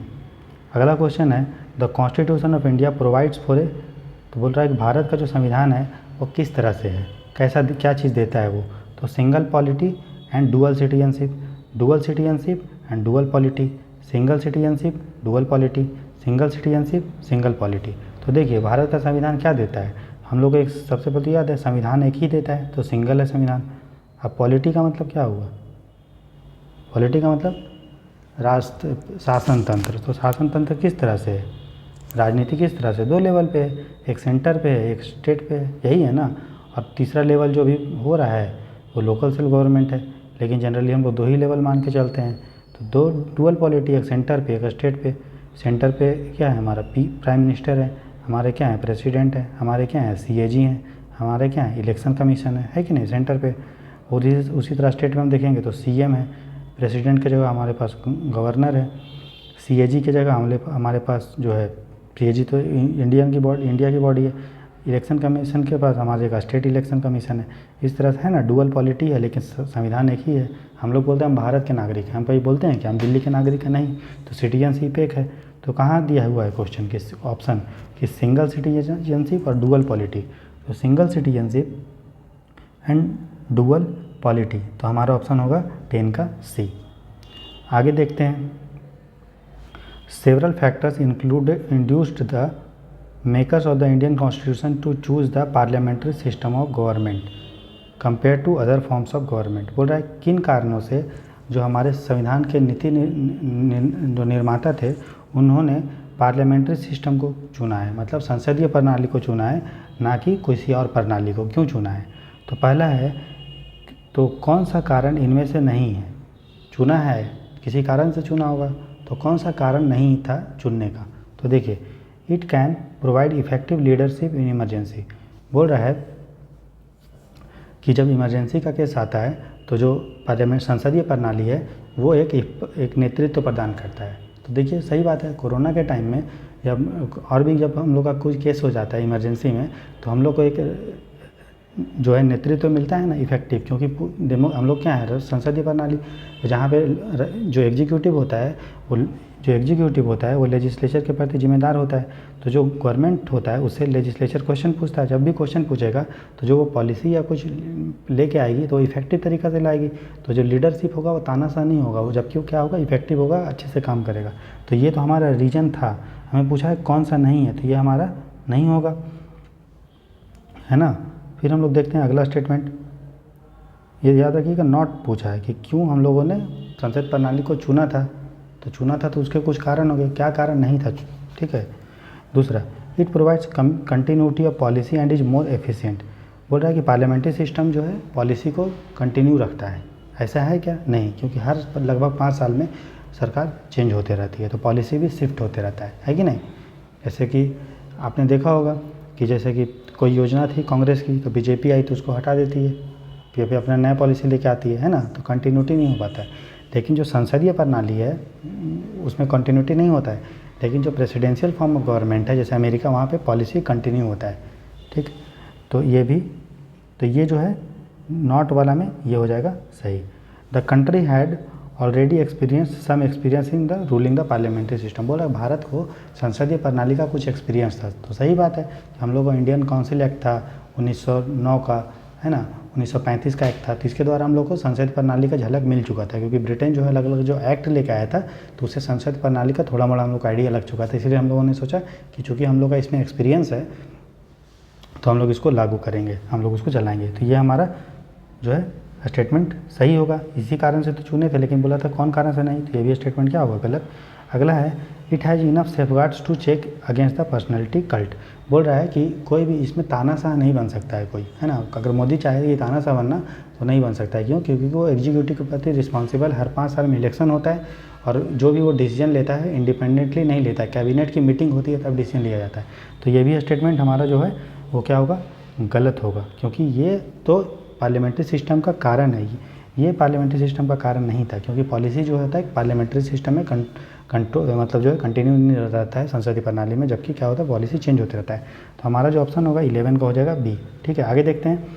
अगला क्वेश्चन है, the constitution of India provides for a, तो बोल रहा है कि भारत का जो संविधान है वो किस तरह से है, कैसा, क्या चीज़ देता है वो। तो single polity and dual citizenship, dual citizenship and dual polity, single citizenship, dual polity, single citizenship, single polity. तो देखिए, भारत का संविधान क्या देता है, हम लोग को एक सबसे पहले याद है संविधान एक ही देता है, तो सिंगल है संविधान। अब पॉलिटी का मतलब क्या हुआ, पॉलिटी का मतलब राष्ट्र शासन तंत्र। तो शासन तंत्र किस तरह से है, राजनीति किस तरह से, 2 लेवल पे है, एक सेंटर पे है, एक स्टेट पे है, यही है ना। और तीसरा लेवल जो भी हो रहा है वो लोकल सेल्फ गवर्नमेंट है, लेकिन जनरली हम लोग 2 ही लेवल मान के चलते हैं। तो 2 डुअल पॉलिटी, एक सेंटर पे एक स्टेट पे। सेंटर पे क्या है हमारा, प्राइम मिनिस्टर है, हमारे क्या है प्रेसिडेंट है, हमारे क्या है सीएजी हैं, हमारे क्या है इलेक्शन कमीशन है कि नहीं सीएम पे। और उसी तरह स्टेट में हम देखेंगे तो सीएम है, प्रेसिडेंट की जगह हमारे पास गवर्नर है, सीएजी की जगह हमारे पास जो है, सीएजी तो इंडिया की बॉडी है, इलेक्शन कमीशन के पास हमारे जगह स्टेट इलेक्शन कमीशन है। इस तरह से है ना, डुअल पॉलिटी है, लेकिन संविधान एक ही है। हम लोग बोलते हैं हम भारत के नागरिक हैं, हम कहीं बोलते हैं कि हम दिल्ली के नागरिक हैं, नहीं। तो सिटीजनशिप एक है। तो कहाँ दिया हुआ है क्वेश्चन के ऑप्शन कि सिंगल सिटीजनशिप और डुअल पॉलिटी। तो single citizenship and dual polity, तो हमारा ऑप्शन होगा 10 का सी। आगे देखते हैं, several factors induced the makers of the Indian constitution to choose the parliamentary system of government compare to other forms of government. बोल रहा है किन कारणों से जो हमारे संविधान के नीति जो निर्माता थे उन्होंने पार्लियामेंट्री सिस्टम को चुना है, मतलब संसदीय प्रणाली को चुना है, ना कि किसी और प्रणाली को। क्यों चुना है, तो पहला है, तो कौन सा कारण इनमें से नहीं है, चुना है किसी कारण से चुना होगा, तो कौन सा कारण नहीं था चुनने का। तो देखिए, it can provide effective leadership in emergency. बोल रहा है कि जब इमरजेंसी का केस आता है तो जो पार्लियामेंट संसदीय प्रणाली है वो एक नेतृत्व प्रदान करता है। तो देखिए सही बात है, कोरोना के टाइम में जब हम लोग का कुछ केस हो जाता है इमरजेंसी में, तो हम लोग को एक जो है नेतृत्व मिलता है ना इफेक्टिव, क्योंकि हम लोग क्या है संसदीय प्रणाली, जहाँ पे जो एग्जीक्यूटिव होता है वो लेजिस्लेचर के प्रति जिम्मेदार होता है। तो जो गवर्नमेंट होता है उससे लेजिस्लेचर क्वेश्चन पूछता है, जब भी क्वेश्चन पूछेगा तो जो वो पॉलिसी या कुछ लेके आएगी तो इफेक्टिव तरीक़ा से लाएगी। तो जो लीडरशिप होगा वो तानाशाह नहीं होगा, वो जबकि वो क्या होगा इफेक्टिव होगा, अच्छे से काम करेगा। तो ये तो हमारा रीजन था। हमें पूछा है कौन सा नहीं है, तो ये हमारा नहीं होगा, है ना। फिर हम लोग देखते हैं अगला स्टेटमेंट, ये याद रखिएगा नॉट पूछा है कि क्यों हम लोगों ने संसद प्रणाली को चुना था, तो चुना था तो उसके कुछ कारण हो गए, क्या कारण नहीं था, ठीक है। दूसरा, it provides continuity of policy and is more efficient, बोल रहा है कि पार्लियामेंट्री सिस्टम जो है पॉलिसी को कंटिन्यू रखता है। ऐसा है क्या? नहीं, क्योंकि हर लगभग 5 साल में सरकार चेंज होते रहती है, तो पॉलिसी भी शिफ्ट होते रहता है कि नहीं। जैसे कि आपने देखा होगा कि जैसे कि कोई योजना थी कांग्रेस की, तो बीजेपी आई तो उसको हटा देती है, फिर अपना नया पॉलिसी लेके आती है ना, तो कंटिन्यूटी नहीं हो पाता है। लेकिन जो संसदीय प्रणाली है उसमें कंटिन्यूटी नहीं होता है, लेकिन जो प्रेसिडेंशियल फॉर्म ऑफ गवर्नमेंट है जैसे अमेरिका, वहाँ पे पॉलिसी कंटिन्यू होता है, ठीक। तो ये भी, तो ये जो है नॉट वाला में ये हो जाएगा सही। The country had already some experience in the ruling the parliamentary system, बोला भारत को संसदीय प्रणाली का कुछ एक्सपीरियंस था, तो सही बात है। हम लोग को इंडियन काउंसिल एक्ट था 1909 का, है ना, 1935 का एक्ट था, तो इसके द्वारा हम लोग को संसदीय प्रणाली का झलक मिल चुका था, क्योंकि ब्रिटेन जो है अलग अलग जो एक्ट लेके आया था तो उससे संसदीय प्रणाली का थोड़ा मोड़ा हम लोग को आइडिया लग चुका था। इसलिए हम लोगों ने सोचा कि चूँकि हम लोग का इसमें एक्सपीरियंस है तो हम लोग इसको लागू करेंगे, हम लोग उसको चलाएंगे। तो ये हमारा जो है स्टेटमेंट सही होगा, इसी कारण से तो चुने थे, लेकिन बोला था कौन कारण से नहीं, तो ये भी स्टेटमेंट क्या होगा? गलत। अगला है it has enough safeguards to check against the personality cult, बोल रहा है कि कोई भी इसमें तानाशाह नहीं बन सकता है कोई, है ना। अगर मोदी चाहे ये तानाशाह बनना तो नहीं बन सकता है, क्यों? क्योंकि वो एग्जीक्यूटिव के प्रति रिस्पॉन्सिबल, हर 5 साल में इलेक्शन होता है और जो भी वो डिसीजन लेता है इंडिपेंडेंटली नहीं लेता है, कैबिनेट की मीटिंग होती है तब डिसीजन लिया जाता है। तो ये भी स्टेटमेंट हमारा जो है वो क्या होगा? गलत होगा, क्योंकि ये तो पार्लियामेंट्री सिस्टम का कारण है, ये पार्लियामेंट्री सिस्टम का कारण नहीं था, क्योंकि पॉलिसी जो होता है पार्लियामेंट्री सिस्टम में कंट्रोल मतलब जो है कंटिन्यू नहीं रहता है संसदीय प्रणाली में, जबकि क्या होता है पॉलिसी चेंज होते रहता है। तो हमारा जो ऑप्शन होगा 11 का हो जाएगा बी, ठीक है। आगे देखते हैं,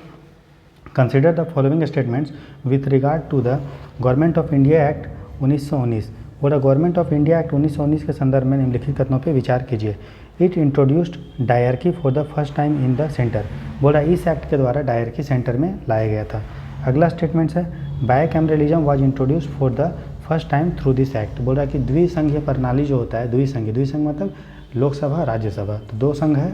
consider the following statements with regard to the government of India act 1919, बोला गवर्नमेंट ऑफ इंडिया एक्ट 1919 के संदर्भ में निम्नलिखित कथनों पर विचार कीजिए। It introduced dyarchy for the first time in the centre, बोला इस एक्ट के द्वारा डायरकी सेंटर में लाया गया था। अगला स्टेटमेंट है bicameralism was introduced for the first time through this act, बोल रहा है कि द्विसंघीय प्रणाली जो होता है, द्विसंघ मतलब लोकसभा राज्यसभा, तो 2 संघ है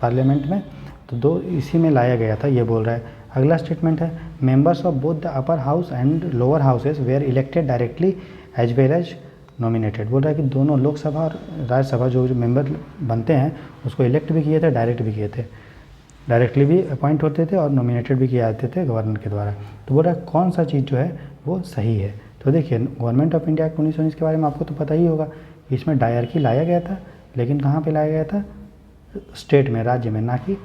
पार्लियामेंट में, तो 2 इसी में लाया गया था, ये बोल रहा है। अगला स्टेटमेंट है members of both the upper house and lower houses were elected directly as well as nominated, बोल रहा है कि दोनों लोकसभा और राज्यसभा जो मेंबर बनते हैं उसको इलेक्ट भी किए थे, डायरेक्ट भी किए थे, डायरेक्टली भी अपॉइंट होते थे और नॉमिनेटेड भी किए जाते थे गवर्नर के द्वारा। तो बोल रहा है कौन सा चीज़ जो है वो सही है। तो देखिए गवर्नमेंट ऑफ इंडिया एक्ट 1919 के बारे में आपको तो पता ही होगा, इसमें डायरकी लाया गया था, लेकिन कहाँ पे लाया गया था? स्टेट में, राज्य में, ना कि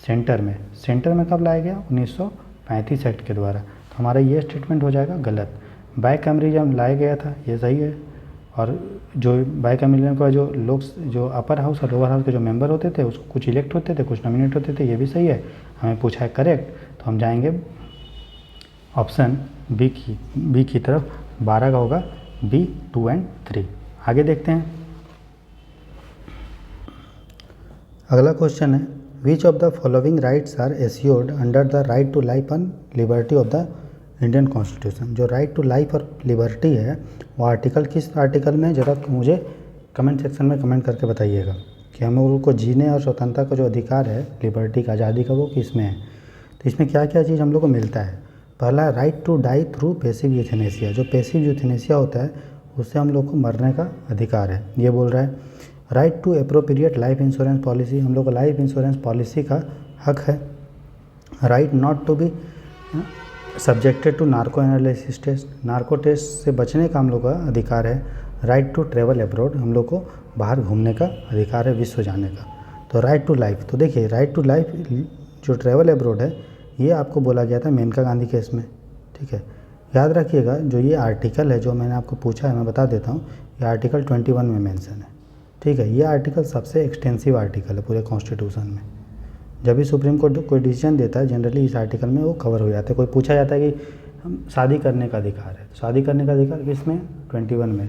सेंटर में। सेंटर में कब लाया गया? 1935 एक्ट के द्वारा। तो हमारा ये स्टेटमेंट हो जाएगा गलत। बायकैमरलिज्म लाया गया था, ये सही है, और जो बायकैमरलिज्म का जो अपर हाउस और लोअर हाउस के जो मेंबर होते थे उसको कुछ इलेक्ट होते थे, कुछ नॉमिनेट होते थे, ये भी सही है। हमें पूछा है करेक्ट, तो हम जाएंगे ऑप्शन बी की तरफ। 12 का होगा बी 2 एंड 3। आगे देखते हैं, अगला क्वेश्चन है which of the following rights are assured under the right to life and liberty of the Indian constitution. जो राइट टू लाइफ और लिबर्टी है वो आर्टिकल किस आर्टिकल में, ज़रा मुझे कमेंट सेक्शन में कमेंट करके बताइएगा कि हम लोगों को जीने और स्वतंत्रता का जो अधिकार है, लिबर्टी का, आज़ादी का, वो किस में है। तो इसमें क्या क्या चीज़ हम लोग को मिलता है? पहला right to die through passive euthanasia, जो पैसिव यूथेनेसिया होता है उससे हम लोग को मरने का अधिकार है, ये बोल रहा है। Right to appropriate life insurance policy, हम लोग को लाइफ इंश्योरेंस पॉलिसी का हक है। Right not to be subjected to narco analysis test, narco test से बचने का हम लोग का अधिकार है। राइट टू ट्रेवल अब्रॉड, हम लोग को बाहर घूमने का अधिकार है, विश्व जाने का। तो राइट टू लाइफ, तो देखिए राइट टू लाइफ जो ट्रेवल अब्रॉड है ये आपको बोला गया था मेनका गांधी केस में, ठीक है। याद रखिएगा जो ये आर्टिकल है जो मैंने आपको पूछा है, मैं बता देता हूँ, ये आर्टिकल 21 में मेंशन है, ठीक है। ये आर्टिकल सबसे एक्सटेंसिव आर्टिकल है पूरे कॉन्स्टिट्यूशन में। जब भी सुप्रीम कोर्ट कोई डिसीजन देता है जनरली इस आर्टिकल में वो कवर हो जाता है। कोई पूछा जाता है कि हम शादी करने का अधिकार है, तो शादी करने का अधिकार किस में? 21 में।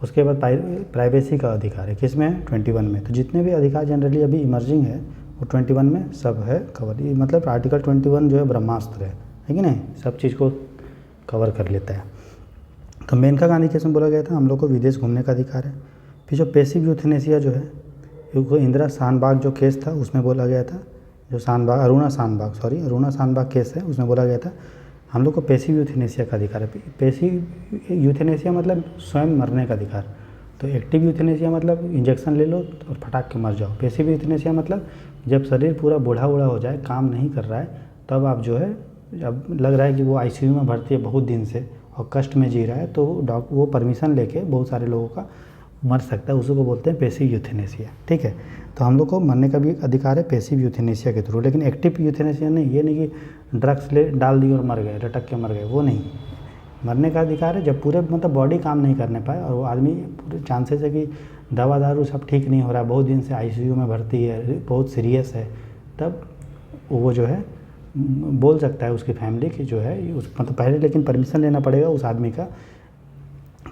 उसके बाद प्राइवेसी का अधिकार है किस में? 21 में। तो जितने भी अधिकार जनरली अभी इमर्जिंग है वो 21 में सब है कवर। ये मतलब आर्टिकल 21 जो है ब्रह्मास्त्र है कि नहीं, सब चीज़ को कवर कर लेता है। तो मेनका गांधी केस में बोला गया था हम लोग को विदेश घूमने का अधिकार है। फिर जो पैसिव यूथेनेसिया जो है, इंदिरा शाहबाग जो केस था उसमें बोला गया था जो शानबाग अरुणा शानबाग केस है, उसमें बोला गया था हम लोग को पैसिव यूथेनेसिया का अधिकार है। पैसिव यूथेनेसिया मतलब स्वयं मरने का अधिकार। तो एक्टिव यूथेनेसिया मतलब इंजेक्शन ले लो और फटाक के मर जाओ। पैसिव यूथेनेसिया मतलब जब शरीर पूरा बूढ़ा हो जाए, काम नहीं कर रहा है, तब आप जो है, अब लग रहा है कि वो आईसीयू में भर्ती है बहुत दिन से और कष्ट में जी रहा है, तो वो परमिशन लेके बहुत सारे लोगों का मर सकता है, उसी को बोलते हैं पैसिव यूथेनेसिया। ठीक है, तो हम लोग को मरने का भी अधिकार है पैसिव यूथेनेसिया के थ्रू। लेकिन एक्टिव यूथेनेसिया नहीं, ये नहीं कि ड्रग्स ले डाल दी और मर गए, लटक के मर गए, वो नहीं। मरने का अधिकार है जब पूरे मतलब बॉडी काम नहीं करने पाए और वो आदमी पूरे चांसेस है कि दवा दारू सब ठीक नहीं हो रहा है, बहुत दिन से आईसीयू में भर्ती है, बहुत सीरियस है, तब वो जो है बोल सकता है उसकी फैमिली की जो है उस मतलब पहले लेकिन परमिशन लेना पड़ेगा उस आदमी का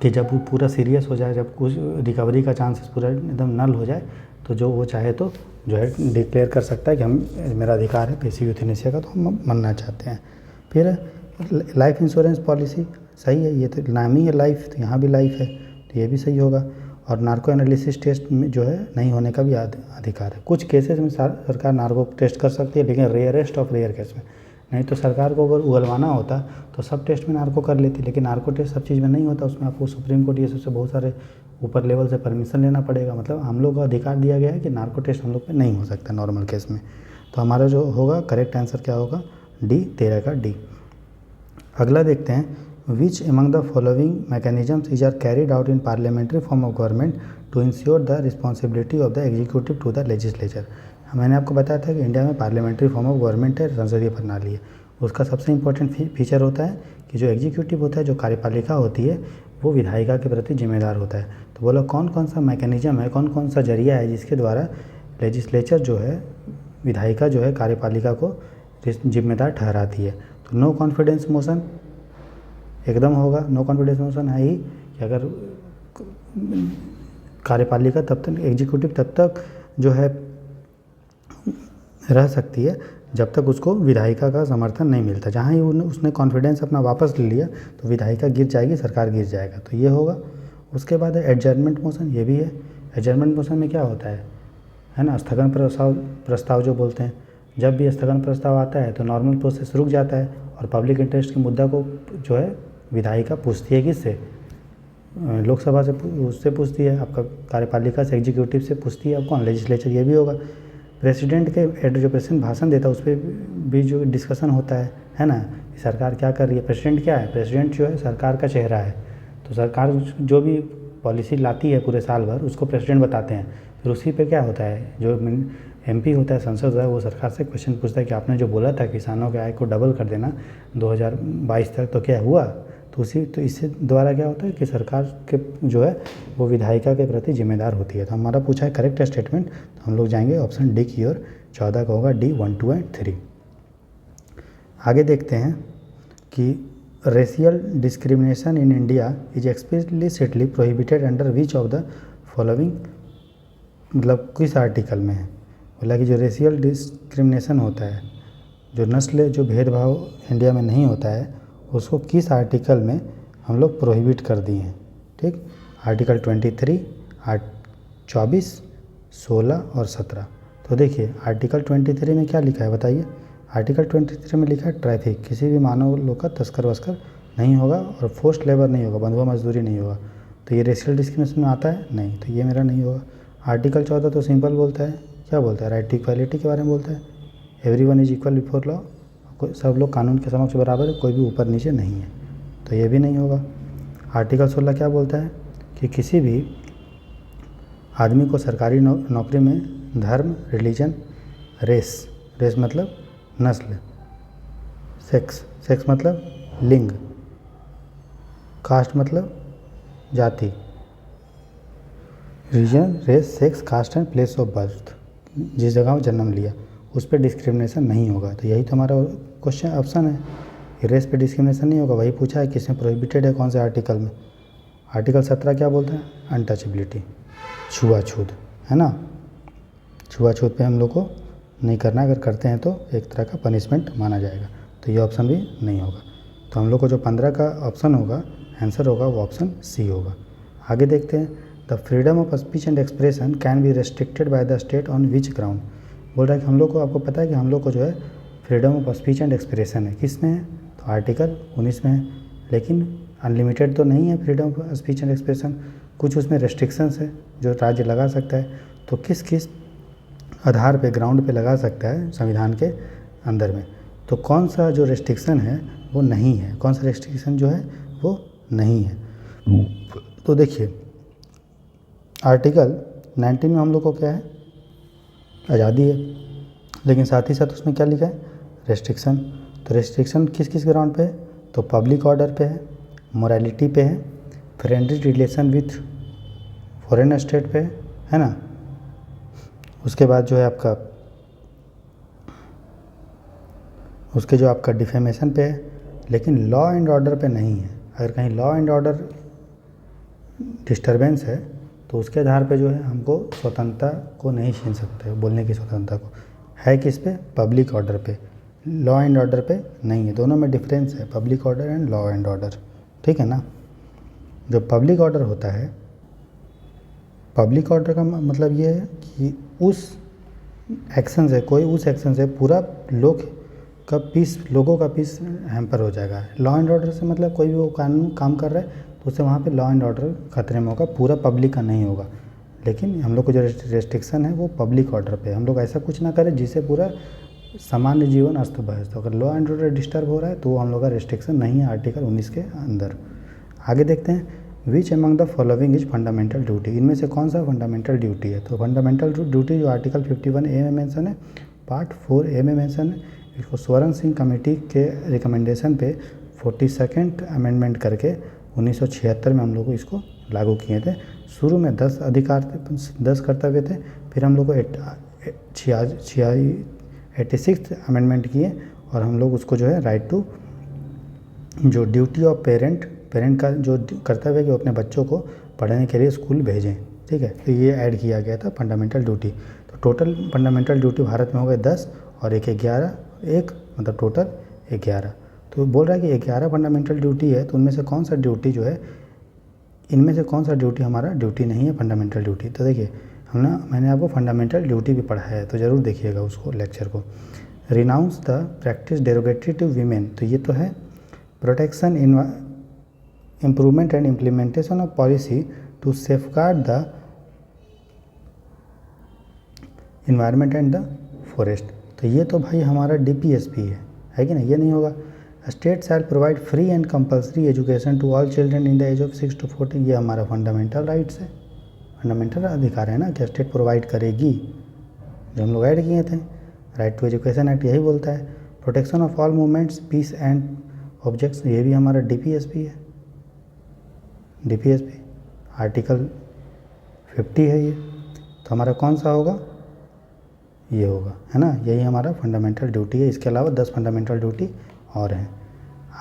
कि जब वो पूरा सीरियस हो जाए, जब कुछ रिकवरी का चांसेस पूरा एकदम नल हो जाए, तो जो वो चाहे तो जो है डिक्लेयर कर सकता है कि हम मेरा अधिकार है पैसिव यूथेनेसिया का, तो हम मरना चाहते हैं। फिर लाइफ इंश्योरेंस पॉलिसी सही है, ये तो नाम ही है लाइफ, तो यहाँ भी लाइफ है, तो ये भी सही होगा। और नार्को एनालिसिस टेस्ट में जो है नहीं होने का भी अधिकार है। कुछ केसेस में सरकार नार्को टेस्ट कर सकती है, लेकिन रेयरेस्ट ऑफ रेयर केस में। नहीं तो सरकार को अगर उगलवाना होता तो सब टेस्ट में नार्को कर लेती, लेकिन नार्को टेस्ट सब चीज़ में नहीं होता, उसमें आपको सुप्रीम कोर्ट ये सबसे बहुत सारे ऊपर लेवल से परमिशन लेना पड़ेगा। मतलब हम लोग को अधिकार दिया गया है कि नार्को टेस्ट हम लोग पे नहीं हो सकता नॉर्मल केस में। तो हमारा जो होगा करेक्ट आंसर क्या होगा, डी, 13 का डी। अगला देखते हैं, which among the following mechanisms is are carried out in parliamentary form of government to ensure the responsibility of the executive to the legislature. मैंने आपको बताया था कि इंडिया में पार्लियामेंट्री फॉर्म ऑफ गवर्नमेंट है, संसदीय प्रणाली है। उसका सबसे इंपॉर्टेंट फीचर होता है कि जो एग्जीक्यूटिव होता है, जो कार्यपालिका होती है, वो विधायिका के प्रति जिम्मेदार होता है। तो बोला कौन कौन सा मैकेनिज्म है, कौन कौन सा जरिया है जिसके द्वारा लेजिस्लेचर जो है, विधायिका जो है कार्यपालिका को जिम्मेदार ठहराती है। तो नो कॉन्फिडेंस मोशन एकदम होगा, नो कॉन्फिडेंस मोशन है ही कि अगर कार्यपालिका तब तक, एग्जीक्यूटिव तब तक जो है रह सकती है जब तक उसको विधायिका का समर्थन नहीं मिलता। जहाँ ही उसने कॉन्फिडेंस अपना वापस ले लिया तो विधायिका गिर जाएगी, सरकार गिर जाएगा, तो ये होगा। उसके बाद है एडजर्नमेंट मोशन, ये भी है। एडजर्नमेंट मोशन में क्या होता है ना, स्थगन प्रस्ताव जो बोलते हैं। जब भी स्थगन प्रस्ताव आता है तो नॉर्मल प्रोसेस रुक जाता है और पब्लिक इंटरेस्ट के मुद्दा को जो है विधायिका पूछती है, किससे, लोकसभा से उससे पूछती है, आपका कार्यपालिका से, एग्जीक्यूटिव से पूछती है, अब कौन, लेजिस्लेचर। ये भी होगा। प्रेसिडेंट के जो प्रेसिडेंट भाषण देता है उस पर भी जो डिस्कशन होता है ना, सरकार क्या कर रही है। प्रेसिडेंट क्या है, प्रेसिडेंट जो है सरकार का चेहरा है, तो सरकार जो भी पॉलिसी लाती है पूरे साल भर उसको प्रेसिडेंट बताते हैं। फिर उसी पे क्या होता है, जो एमपी होता है, संसद होता है, वो सरकार से क्वेश्चन पूछता है कि आपने जो बोला था किसानों के आय को डबल कर देना 2022 तक, तो क्या हुआ। तो इससे द्वारा क्या होता है कि सरकार के जो है वो विधायिका के प्रति जिम्मेदार होती है। तो हमारा पूछा है करेक्ट स्टेटमेंट, तो हम लोग जाएंगे ऑप्शन डी की ओर, 14 का होगा डी, 1, 2 एंड 3। आगे देखते हैं कि racial discrimination in India is explicitly prohibited under which of the following, मतलब किस आर्टिकल में है। बोला कि जो रेशियल डिस्क्रिमिनेशन होता है, जो नस्ल जो भेदभाव इंडिया में नहीं होता है, उसको किस आर्टिकल में हम लोग प्रोहिबिट कर दिए हैं। ठीक, आर्टिकल 23, 24, 16 और 17। तो देखिए आर्टिकल 23 में क्या लिखा है बताइए। आर्टिकल 23 में लिखा है ट्रैफिक, किसी भी मानव लोग का तस्कर वस्कर नहीं होगा और फोर्स्ड लेबर नहीं होगा, बंधुआ मजदूरी नहीं होगा। तो ये रेशियल डिस्क्रिमिनेशन में आता है नहीं, तो ये मेरा नहीं होगा। आर्टिकल 14 तो सिंपल बोलता है, क्या बोलता है, राइट टू इक्वालिटी के बारे में बोलता है। Everyone is equal before law, सब लोग कानून के समक्ष बराबर है, कोई भी ऊपर नीचे नहीं है, तो ये भी नहीं होगा। आर्टिकल 16 क्या बोलता है कि किसी भी आदमी को सरकारी नौकरी में धर्म, रिलीजन, रेस मतलब नस्ल, सेक्स मतलब लिंग, कास्ट मतलब जाति, religion, race, sex, caste and place of birth, जिस जगह जन्म लिया, उस पर डिस्क्रिमिनेशन नहीं होगा। तो यही तो हमारा क्वेश्चन ऑप्शन है कि रेस पे डिस्क्रिमिनेशन नहीं होगा। वही पूछा है किसमें प्रोहिबिटेड है, कौन से आर्टिकल में। आर्टिकल 17 क्या बोलता है, अनटचेबिलिटी, छुआछूत, है ना। छुआछूत पे हम लोग को नहीं करना, अगर करते हैं तो एक तरह का पनिशमेंट माना जाएगा, तो ये ऑप्शन भी नहीं होगा। तो हम लोग को जो 15 का ऑप्शन होगा, आंसर होगा, वो ऑप्शन सी होगा। आगे देखते हैं, the freedom of speech and expression can be restricted by the state on which ground. बोल रहा है कि हम लोग को, आपको पता है कि हम लोग को जो है freedom of speech and expression है, किस में है, तो आर्टिकल 19 में है। लेकिन अनलिमिटेड तो नहीं है freedom of speech and expression, कुछ उसमें रेस्ट्रिक्शंस है जो राज्य लगा सकता है। तो किस किस आधार पे, ग्राउंड पे लगा सकता है संविधान के अंदर में, तो कौन सा जो रेस्ट्रिक्शन है वो नहीं है, कौन सा रेस्ट्रिक्शन जो है वो नहीं है। तो देखिए आर्टिकल 19 में हम लोग को क्या है, आज़ादी है, लेकिन साथ ही साथ उसमें क्या लिखा है, रेस्ट्रिक्शन। तो रेस्ट्रिक्शन किस किस ग्राउंड पे है, तो पब्लिक ऑर्डर पे है, मोरालिटी पे है, friendly relation with foreign state पे है ना, उसके बाद जो है आपका, उसके जो आपका डिफेमेशन पे है, लेकिन लॉ एंड ऑर्डर पे नहीं है। अगर कहीं लॉ एंड ऑर्डर डिस्टरबेंस है तो उसके आधार पे जो है हमको स्वतंत्रता को नहीं छीन सकते, बोलने की स्वतंत्रता को, है किस पे, पब्लिक ऑर्डर पे, लॉ एंड ऑर्डर पे नहीं है। दोनों में डिफरेंस है, public order and law and order, ठीक है ना। जो पब्लिक ऑर्डर होता है, पब्लिक ऑर्डर का मतलब ये है कि उस एक्शन से, कोई उस एक्शन से पूरा लोगों का पीस हैम्पर हो जाएगा। लॉ एंड ऑर्डर से मतलब कोई भी वो कानून काम कर रहा है तो उससे वहाँ पे लॉ एंड ऑर्डर खतरे में होगा, पूरा पब्लिक का नहीं होगा। लेकिन हम लोग को जो रेस्ट्रिक्शन है वो पब्लिक ऑर्डर पे, हम लोग ऐसा कुछ ना करें जिससे पूरा सामान्य जीवन अस्त व्यस्त हो। अगर लॉ एंड ऑर्डर डिस्टर्ब हो रहा है तो वो हम लोग का रेस्ट्रिक्शन नहीं है आर्टिकल 19 के अंदर। आगे देखते हैं, which among the following is fundamental duty, इनमें से कौन सा फंडामेंटल ड्यूटी है। तो फंडामेंटल ड्यूटी जो आर्टिकल 51A में मेंशन है, पार्ट 4A में मेंशन है, इसको स्वर्ण सिंह कमेटी के रिकमेंडेशन पे 42nd अमेंडमेंट करके 1976 में हम लोग को इसको लागू किए थे। शुरू में 10 अधिकार थे, 10 कर्तव्य थे, फिर हम लोग को 86th अमेंडमेंट किए और हम लोग उसको जो है राइट टू, जो ड्यूटी ऑफ पेरेंट का जो कर्तव्य है कि वो अपने बच्चों को पढ़ने के लिए स्कूल भेजें, ठीक है, तो ये ऐड किया गया था फंडामेंटल ड्यूटी। तो टोटल फंडामेंटल ड्यूटी भारत में हो गए 10 और एक 11, एक मतलब टोटल 11। तो बोल रहा है कि 11 फंडामेंटल ड्यूटी है, तो उनमें से कौन सा ड्यूटी जो है, इनमें से कौन सा ड्यूटी हमारा ड्यूटी नहीं है, फंडामेंटल ड्यूटी। तो देखिए मैंने आपको फंडामेंटल ड्यूटी भी पढ़ाया है, तो ज़रूर देखिएगा उसको, लेक्चर को। Renounce the practice derogatory to women, तो ये तो है protection improvement and implementation of policy to safeguard the environment and the forest. तो ये तो भाई हमारा DPSP है कि नहीं, ये नहीं होगा। State shall provide free and compulsory education to all children in the age of 6 to 14, ये हमारा फंडामेंटल राइट्स है, फंडामेंटल अधिकार है ना कि स्टेट प्रोवाइड करेगी, जो हम लोग ऐड किए थे। राइट टू एजुकेशन एक्ट यही बोलता है। Protection of all movements, peace and objects, ये भी हमारा DPSP है, DPSP आर्टिकल 50 है ये। तो हमारा कौन सा होगा, ये होगा, है ना, यही हमारा फंडामेंटल ड्यूटी है। इसके अलावा 10 फंडामेंटल ड्यूटी और हैं।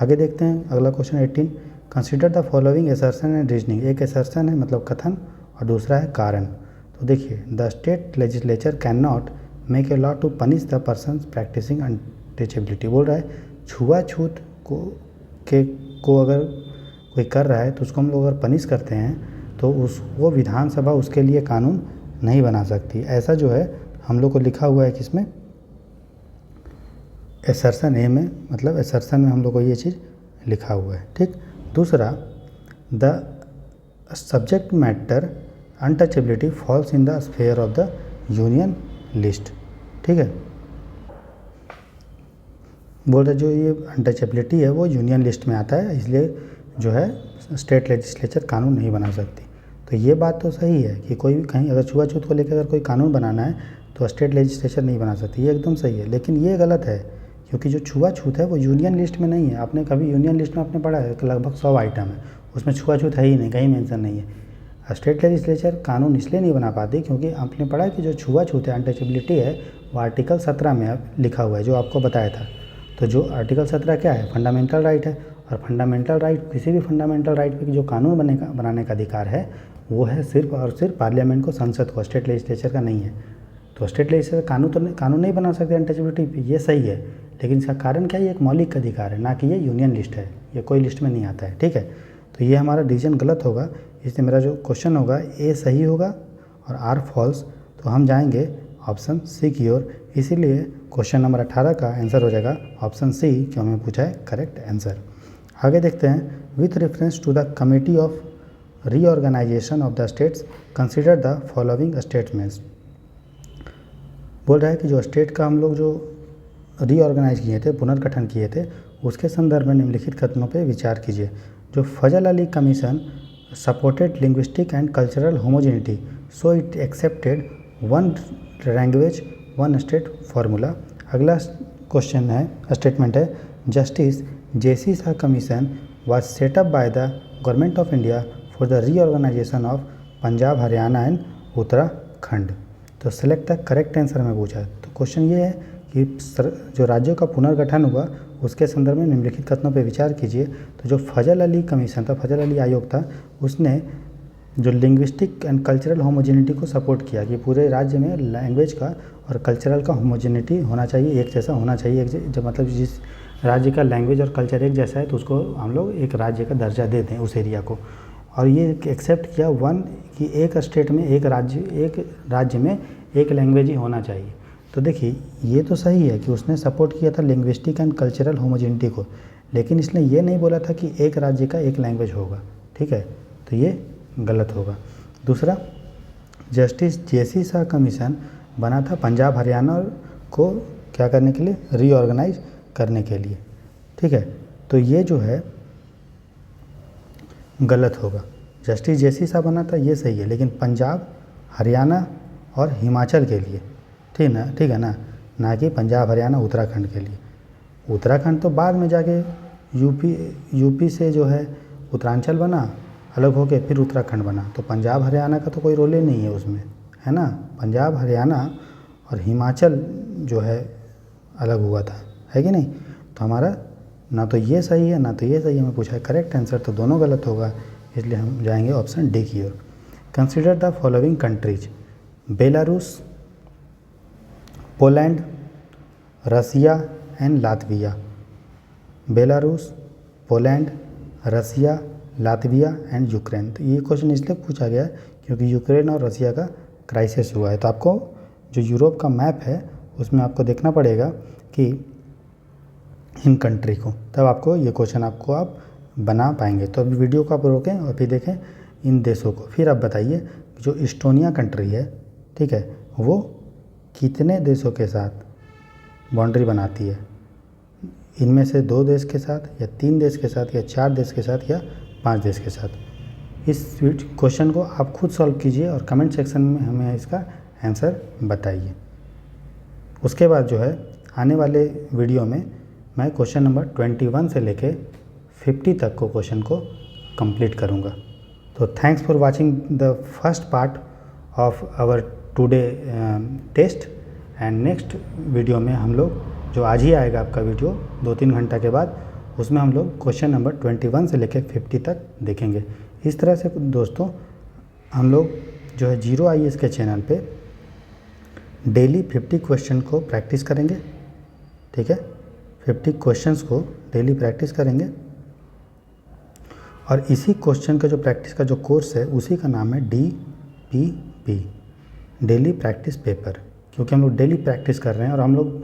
आगे देखते हैं अगला question 18, consider the following assertion and reasoning. एक असर्शन है मतलब कथन और दूसरा है कारण। तो देखिए, the state legislature can not make a law to punish the person practising untouchability. बोल रहा है छुआछूत को अगर कोई कर रहा है तो उसको हम लोग अगर पनिश करते हैं तो वो विधानसभा उसके लिए कानून नहीं बना सकती। ऐसा जो है हम लोग को लिखा हुआ है किसमें, असर्शन ए में, मतलब असर्शन में हम लोग को ये चीज़ लिखा हुआ है, ठीक। दूसरा, the subject matter untouchability falls in the sphere of the union list, ठीक है। बोल रहे जो ये अनटचेबिलिटी है वो यूनियन लिस्ट में आता है, इसलिए जो है स्टेट लेजिस्लेचर कानून नहीं बना सकती। तो ये बात तो सही है कि कोई भी कहीं अगर छुआछूत को लेकर अगर कोई कानून बनाना है तो स्टेट लेजिस्लेचर नहीं बना सकती, ये एकदम सही है। लेकिन ये गलत है क्योंकि जो छुआछूत है वो यूनियन लिस्ट में नहीं है। आपने कभी यूनियन लिस्ट में आपने पढ़ा है कि लगभग 100 आइटम है, उसमें छुआछूत है ही नहीं, कहीं मेंशन नहीं है। स्टेट लेजिस्लेचर कानून इसलिए नहीं बना पाती क्योंकि आपने पढ़ा कि जो छुआछूत है, अनटचेबिलिटी है, वो आर्टिकल 17 में अब लिखा हुआ है जो आपको बताया था। तो जो आर्टिकल 17 क्या है, फंडामेंटल राइट है, और फंडामेंटल राइट, किसी भी फंडामेंटल राइट पे जो कानून बनाने का अधिकार है वो है सिर्फ और सिर्फ पार्लियामेंट को, संसद को, स्टेट लेजिस्लेचर का नहीं है। तो स्टेट लेजिस्लेचर कानून नहीं बना सकते अनटचेबिलिटी पे, ये सही है। लेकिन इसका कारण क्या है, ये एक मौलिक अधिकार है, ना कि ये यूनियन लिस्ट है, ये कोई लिस्ट में नहीं आता है, ठीक है। तो ये हमारा डिसीजन गलत होगा, इसलिए मेरा जो क्वेश्चन होगा ए सही होगा और आर फॉल्स। तो हम जाएंगे ऑप्शन सी की ओर। इसीलिए क्वेश्चन नंबर 18 का आंसर हो जाएगा ऑप्शन सी, क्यों हमें पूछा है करेक्ट आंसर। आगे देखते हैं, with reference to the committee of reorganisation of the states consider the following statements. बोल रहा है कि जो स्टेट का हम लोग जो रीऑर्गेनाइज किए थे, पुनर्गठन किए थे, उसके संदर्भ में निम्नलिखित कथनों पर विचार कीजिए। जो Fazal Ali commission supported linguistic and cultural homogeneity, so it accepted one language one state formula. अगला क्वेश्चन है, स्टेटमेंट है, justice JC Shah commission was set up by the government of India for the reorganisation of Punjab, Haryana and Uttarakhand. तो select the correct answer में पूछा है। तो question ये है कि जो राज्यों का पुनर्गठन हुआ उसके संदर्भ में निम्नलिखित कथनों पर विचार कीजिए। तो जो फजल अली कमीशन था, फजल अली आयोग था, उसने जो लिंग्विस्टिक एंड कल्चरल होमोजेनिटी को सपोर्ट किया कि पूरे राज्य में लैंग्वेज का और कल्चरल का होमोजेनिटी होना चाहिए, एक जैसा होना चाहिए। जो मतलब जिस राज्य का लैंग्वेज और कल्चर एक जैसा है तो उसको हम लोग एक राज्य का दर्जा दे दें उस एरिया को। और ये एक्सेप्ट किया वन कि एक स्टेट में एक राज्य में एक लैंग्वेज ही होना चाहिए। तो देखिए ये तो सही है कि उसने सपोर्ट किया था लिंग्विस्टिक एंड कल्चरल होमोजेनिटी को, लेकिन इसने ये नहीं बोला था कि एक राज्य का एक लैंग्वेज होगा। ठीक है, तो ये गलत होगा। दूसरा, जस्टिस जेसी शाह कमीशन बना था पंजाब हरियाणा को क्या करने के लिए, रीऑर्गेनाइज करने के लिए। ठीक है, तो ये जो है गलत होगा। जस्टिस जेसी शाह बना था ये सही है, लेकिन पंजाब हरियाणा और हिमाचल के लिए, ठीक है ना कि पंजाब हरियाणा उत्तराखंड के लिए। उत्तराखंड तो बाद में जाके यूपी से जो है उत्तरांचल बना, अलग हो के फिर उत्तराखंड बना। तो पंजाब हरियाणा का तो कोई रोल ही नहीं है उसमें, है ना। पंजाब हरियाणा और हिमाचल जो है अलग हुआ था, है कि नहीं। तो हमारा ना तो ये सही है ना तो ये सही है, हमें पूछा है करेक्ट आंसर, तो दोनों गलत होगा। इसलिए हम जाएंगे ऑप्शन डी की ओर। Consider the following countries, Belarus, Poland, Russia and Latvia. Belarus, Poland, Russia, Latvia and Ukraine. तो ये क्वेश्चन इसलिए पूछा गया क्योंकि यूक्रेन और रसिया का क्राइसिस हुआ है। तो आपको जो यूरोप का मैप है उसमें आपको देखना पड़ेगा कि इन कंट्री को, तब आपको ये क्वेश्चन आप बना पाएंगे। तो अभी वीडियो को आप रोकें और फिर देखें इन देशों को, फिर आप बताइए जो इस्टोनिया कंट्री है, ठीक है, वो कितने देशों के साथ बाउंड्री बनाती है। इनमें से 2 देश के साथ या 3 देश के साथ या 4 देश के साथ या 5 देश के साथ। इस क्वेश्चन को आप खुद सॉल्व कीजिए और कमेंट सेक्शन में हमें इसका आंसर बताइए। उसके बाद जो है आने वाले वीडियो में मैं क्वेश्चन नंबर 21 से लेके 50 तक को क्वेश्चन को कंप्लीट करूँगा। तो thanks for watching the first part of our today test and next video में हम लोग, जो आज ही आएगा आपका वीडियो 2-3 घंटा के बाद, उसमें हम लोग क्वेश्चन नंबर 21 से लेकर 50 तक देखेंगे। इस तरह से दोस्तों हम लोग जो है जीरो IAS के चैनल पे डेली 50 क्वेश्चन को प्रैक्टिस करेंगे। ठीक है, 50 क्वेश्चंस को डेली प्रैक्टिस करेंगे और इसी क्वेश्चन का जो प्रैक्टिस का जो कोर्स है उसी का नाम है DPP, डेली प्रैक्टिस पेपर। क्योंकि हम लोग डेली प्रैक्टिस कर रहे हैं और हम लोग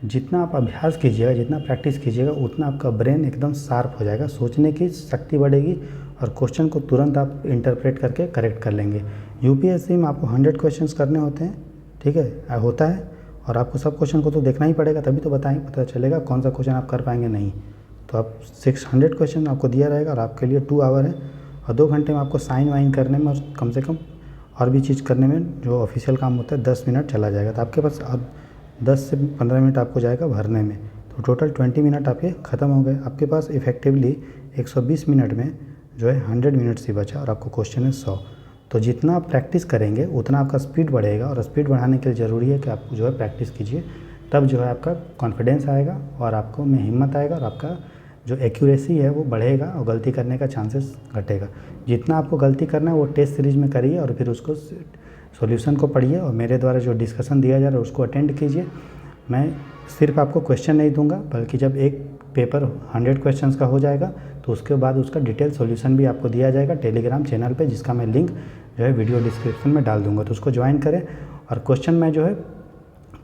जितना आप अभ्यास कीजिएगा, जितना प्रैक्टिस कीजिएगा, उतना आपका ब्रेन एकदम शार्प हो जाएगा, सोचने की शक्ति बढ़ेगी और क्वेश्चन को तुरंत आप इंटरप्रेट करके करेक्ट कर लेंगे। UPSC में आपको 100 क्वेश्चंस करने होते हैं, ठीक है, होता है, और आपको सब क्वेश्चन को तो देखना ही पड़ेगा, तभी तो पता चलेगा कौन सा क्वेश्चन आप कर पाएंगे नहीं। तो आप 600 क्वेश्चन आपको दिया रहेगा और आपके लिए 2 आवर है और 2 घंटे में आपको साइन वाइन करने में और कम से कम और भी चीज़ करने में जो ऑफिशियल काम होता है 10 मिनट चला जाएगा। तो आपके पास अब 10 से 15 मिनट आपको जाएगा भरने में, तो टोटल 20 मिनट आपके ख़त्म हो गए। आपके पास इफेक्टिवली 120 मिनट में जो है 100 मिनट्स ही बचा और आपको क्वेश्चन है 100। तो जितना आप प्रैक्टिस करेंगे उतना आपका स्पीड बढ़ेगा और स्पीड बढ़ाने के लिए ज़रूरी है कि आप जो है प्रैक्टिस कीजिए, तब जो है आपका कॉन्फिडेंस आएगा और आपको में हिम्मत आएगा और आपका जो एक्यूरेसी है वो बढ़ेगा और गलती करने का चांसेस घटेगा। जितना आपको गलती करना है वो टेस्ट सीरीज में करिए और फिर उसको सॉल्यूशन को पढ़िए और मेरे द्वारा जो डिस्कशन दिया जा रहा है उसको अटेंड कीजिए। मैं सिर्फ आपको क्वेश्चन नहीं दूंगा, बल्कि जब एक पेपर 100 क्वेश्चंस का हो जाएगा तो उसके बाद उसका डिटेल सॉल्यूशन भी आपको दिया जाएगा टेलीग्राम चैनल पे, जिसका मैं लिंक जो है वीडियो डिस्क्रिप्शन में डाल दूंगा। तो उसको ज्वाइन करें और क्वेश्चन मैं जो है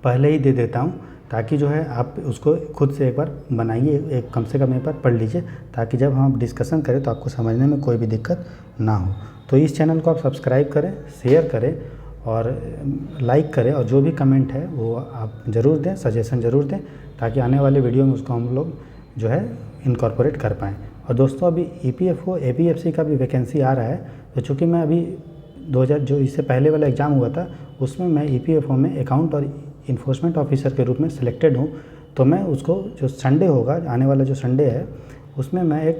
पहले ही दे देता हूँ, ताकि जो है आप उसको खुद से एक बार बनाइए, एक कम से कम एक बार पढ़ लीजिए, ताकि जब हम डिस्कशन करें तो आपको समझने में कोई भी दिक्कत ना हो। तो इस चैनल को आप सब्सक्राइब करें, शेयर करें और लाइक करें, और जो भी कमेंट है वो आप ज़रूर दें, सजेशन ज़रूर दें, ताकि आने वाले वीडियो में उसको हम लोग जो है इनकॉर्पोरेट कर पाएँ। और दोस्तों अभी EPFO APFC का भी वैकेंसी आ रहा है, तो चूँकि मैं अभी 2000 जो इससे पहले वाला एग्ज़ाम हुआ था उसमें मैं EPFO में अकाउंट और इन्फोर्समेंट ऑफिसर के रूप में सिलेक्टेड हूँ। तो मैं उसको जो संडे होगा, आने वाला जो संडे है, उसमें मैं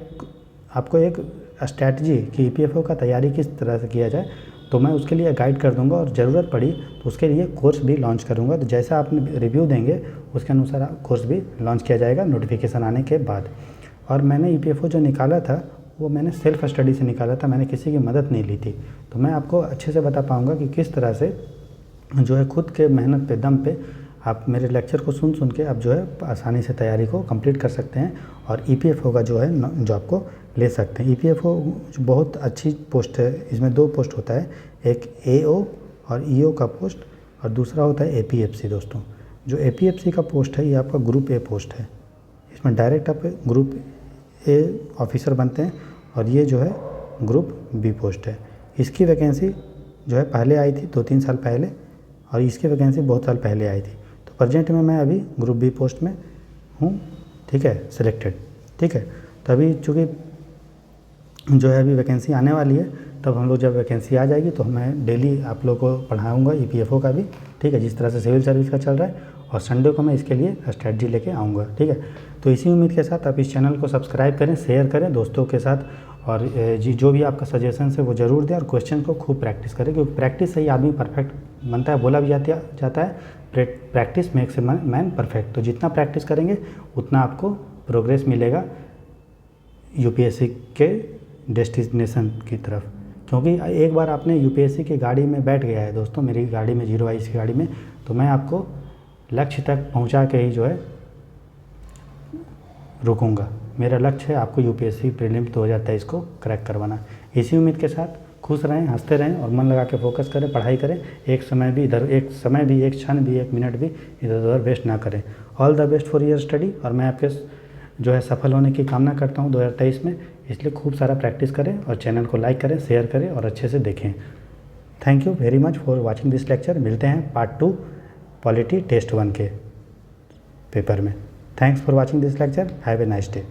आपको एक स्ट्रैटेजी कि EPFO का तैयारी किस तरह से किया जाए, तो मैं उसके लिए गाइड कर दूंगा, और ज़रूरत पड़ी तो उसके लिए कोर्स भी लॉन्च करूंगा। तो जैसा आपने रिव्यू देंगे उसके अनुसार कोर्स भी लॉन्च किया जाएगा नोटिफिकेशन आने के बाद। और मैंने EPFO जो निकाला था वो मैंने सेल्फ स्टडी से निकाला था, मैंने किसी की मदद नहीं ली थी। तो मैं आपको अच्छे से बता पाऊँगा कि किस तरह से जो है खुद के मेहनत पे, दम पे आप मेरे लेक्चर को सुन के आप जो है आसानी से तैयारी को कंप्लीट कर सकते हैं, और EPFO का जो है जॉब को ले सकते हैं। EPFO बहुत अच्छी पोस्ट है, इसमें 2 पोस्ट होता है, एक AO और EO का पोस्ट, और दूसरा होता है APFC। दोस्तों जो APFC का पोस्ट है ये आपका ग्रुप A पोस्ट है, इसमें डायरेक्ट आप ग्रुप A ऑफिसर बनते हैं, और ये जो है ग्रुप B पोस्ट है। इसकी वैकेंसी जो है पहले आई थी 2-3 साल पहले, और इसकी वैकेंसी बहुत साल पहले आई थी। तो प्रेजेंट में मैं अभी ग्रुप B पोस्ट में हूँ, ठीक है, सिलेक्टेड, ठीक है। तो अभी चूँकि जो है अभी वैकेंसी आने वाली है, तब हम लोग जब वैकेंसी आ जाएगी तो मैं डेली आप लोगों को पढ़ाऊँगा EPFO का भी, ठीक है, जिस तरह से सिविल सर्विस का चल रहा है, और संडे को मैं इसके लिए स्ट्रैटेजी लेके आऊँगा, ठीक है। तो इसी उम्मीद के साथ आप इस चैनल को सब्सक्राइब करें, शेयर करें दोस्तों के साथ, और जो भी आपका सजेशन है वो ज़रूर दें, और क्वेश्चन को खूब प्रैक्टिस करें, क्योंकि प्रैक्टिस से ही आदमी परफेक्ट बनता है। बोला भी जाता है practice makes a man perfect. तो जितना प्रैक्टिस करेंगे उतना आपको प्रोग्रेस मिलेगा UPSC के डेस्टिनेशन की तरफ। क्योंकि एक बार आपने UPSC की गाड़ी में बैठ गया है दोस्तों, मेरी गाड़ी में, 0IS की गाड़ी में, तो मैं आपको लक्ष्य तक पहुंचा के ही जो है रुकूंगा। मेरा लक्ष्य है आपको UPSC प्रीलिम्स 2023 को क्रैक करवाना। इसी उम्मीद के साथ खुश रहें, हंसते रहें, और मन लगा के फोकस करें, पढ़ाई करें। एक समय भी, एक क्षण भी, 1 मिनट भी इधर उधर वेस्ट ना करें। All the best for your study, और मैं आपके जो है सफल होने की कामना करता हूँ 2023 में। इसलिए खूब सारा प्रैक्टिस करें, और चैनल को लाइक करें, शेयर करें, और अच्छे से देखें। Thank you very much for watching this lecture. मिलते हैं पार्ट 2 पॉलिटी टेस्ट 1 के पेपर में। Thanks for watching this lecture. Have a nice day.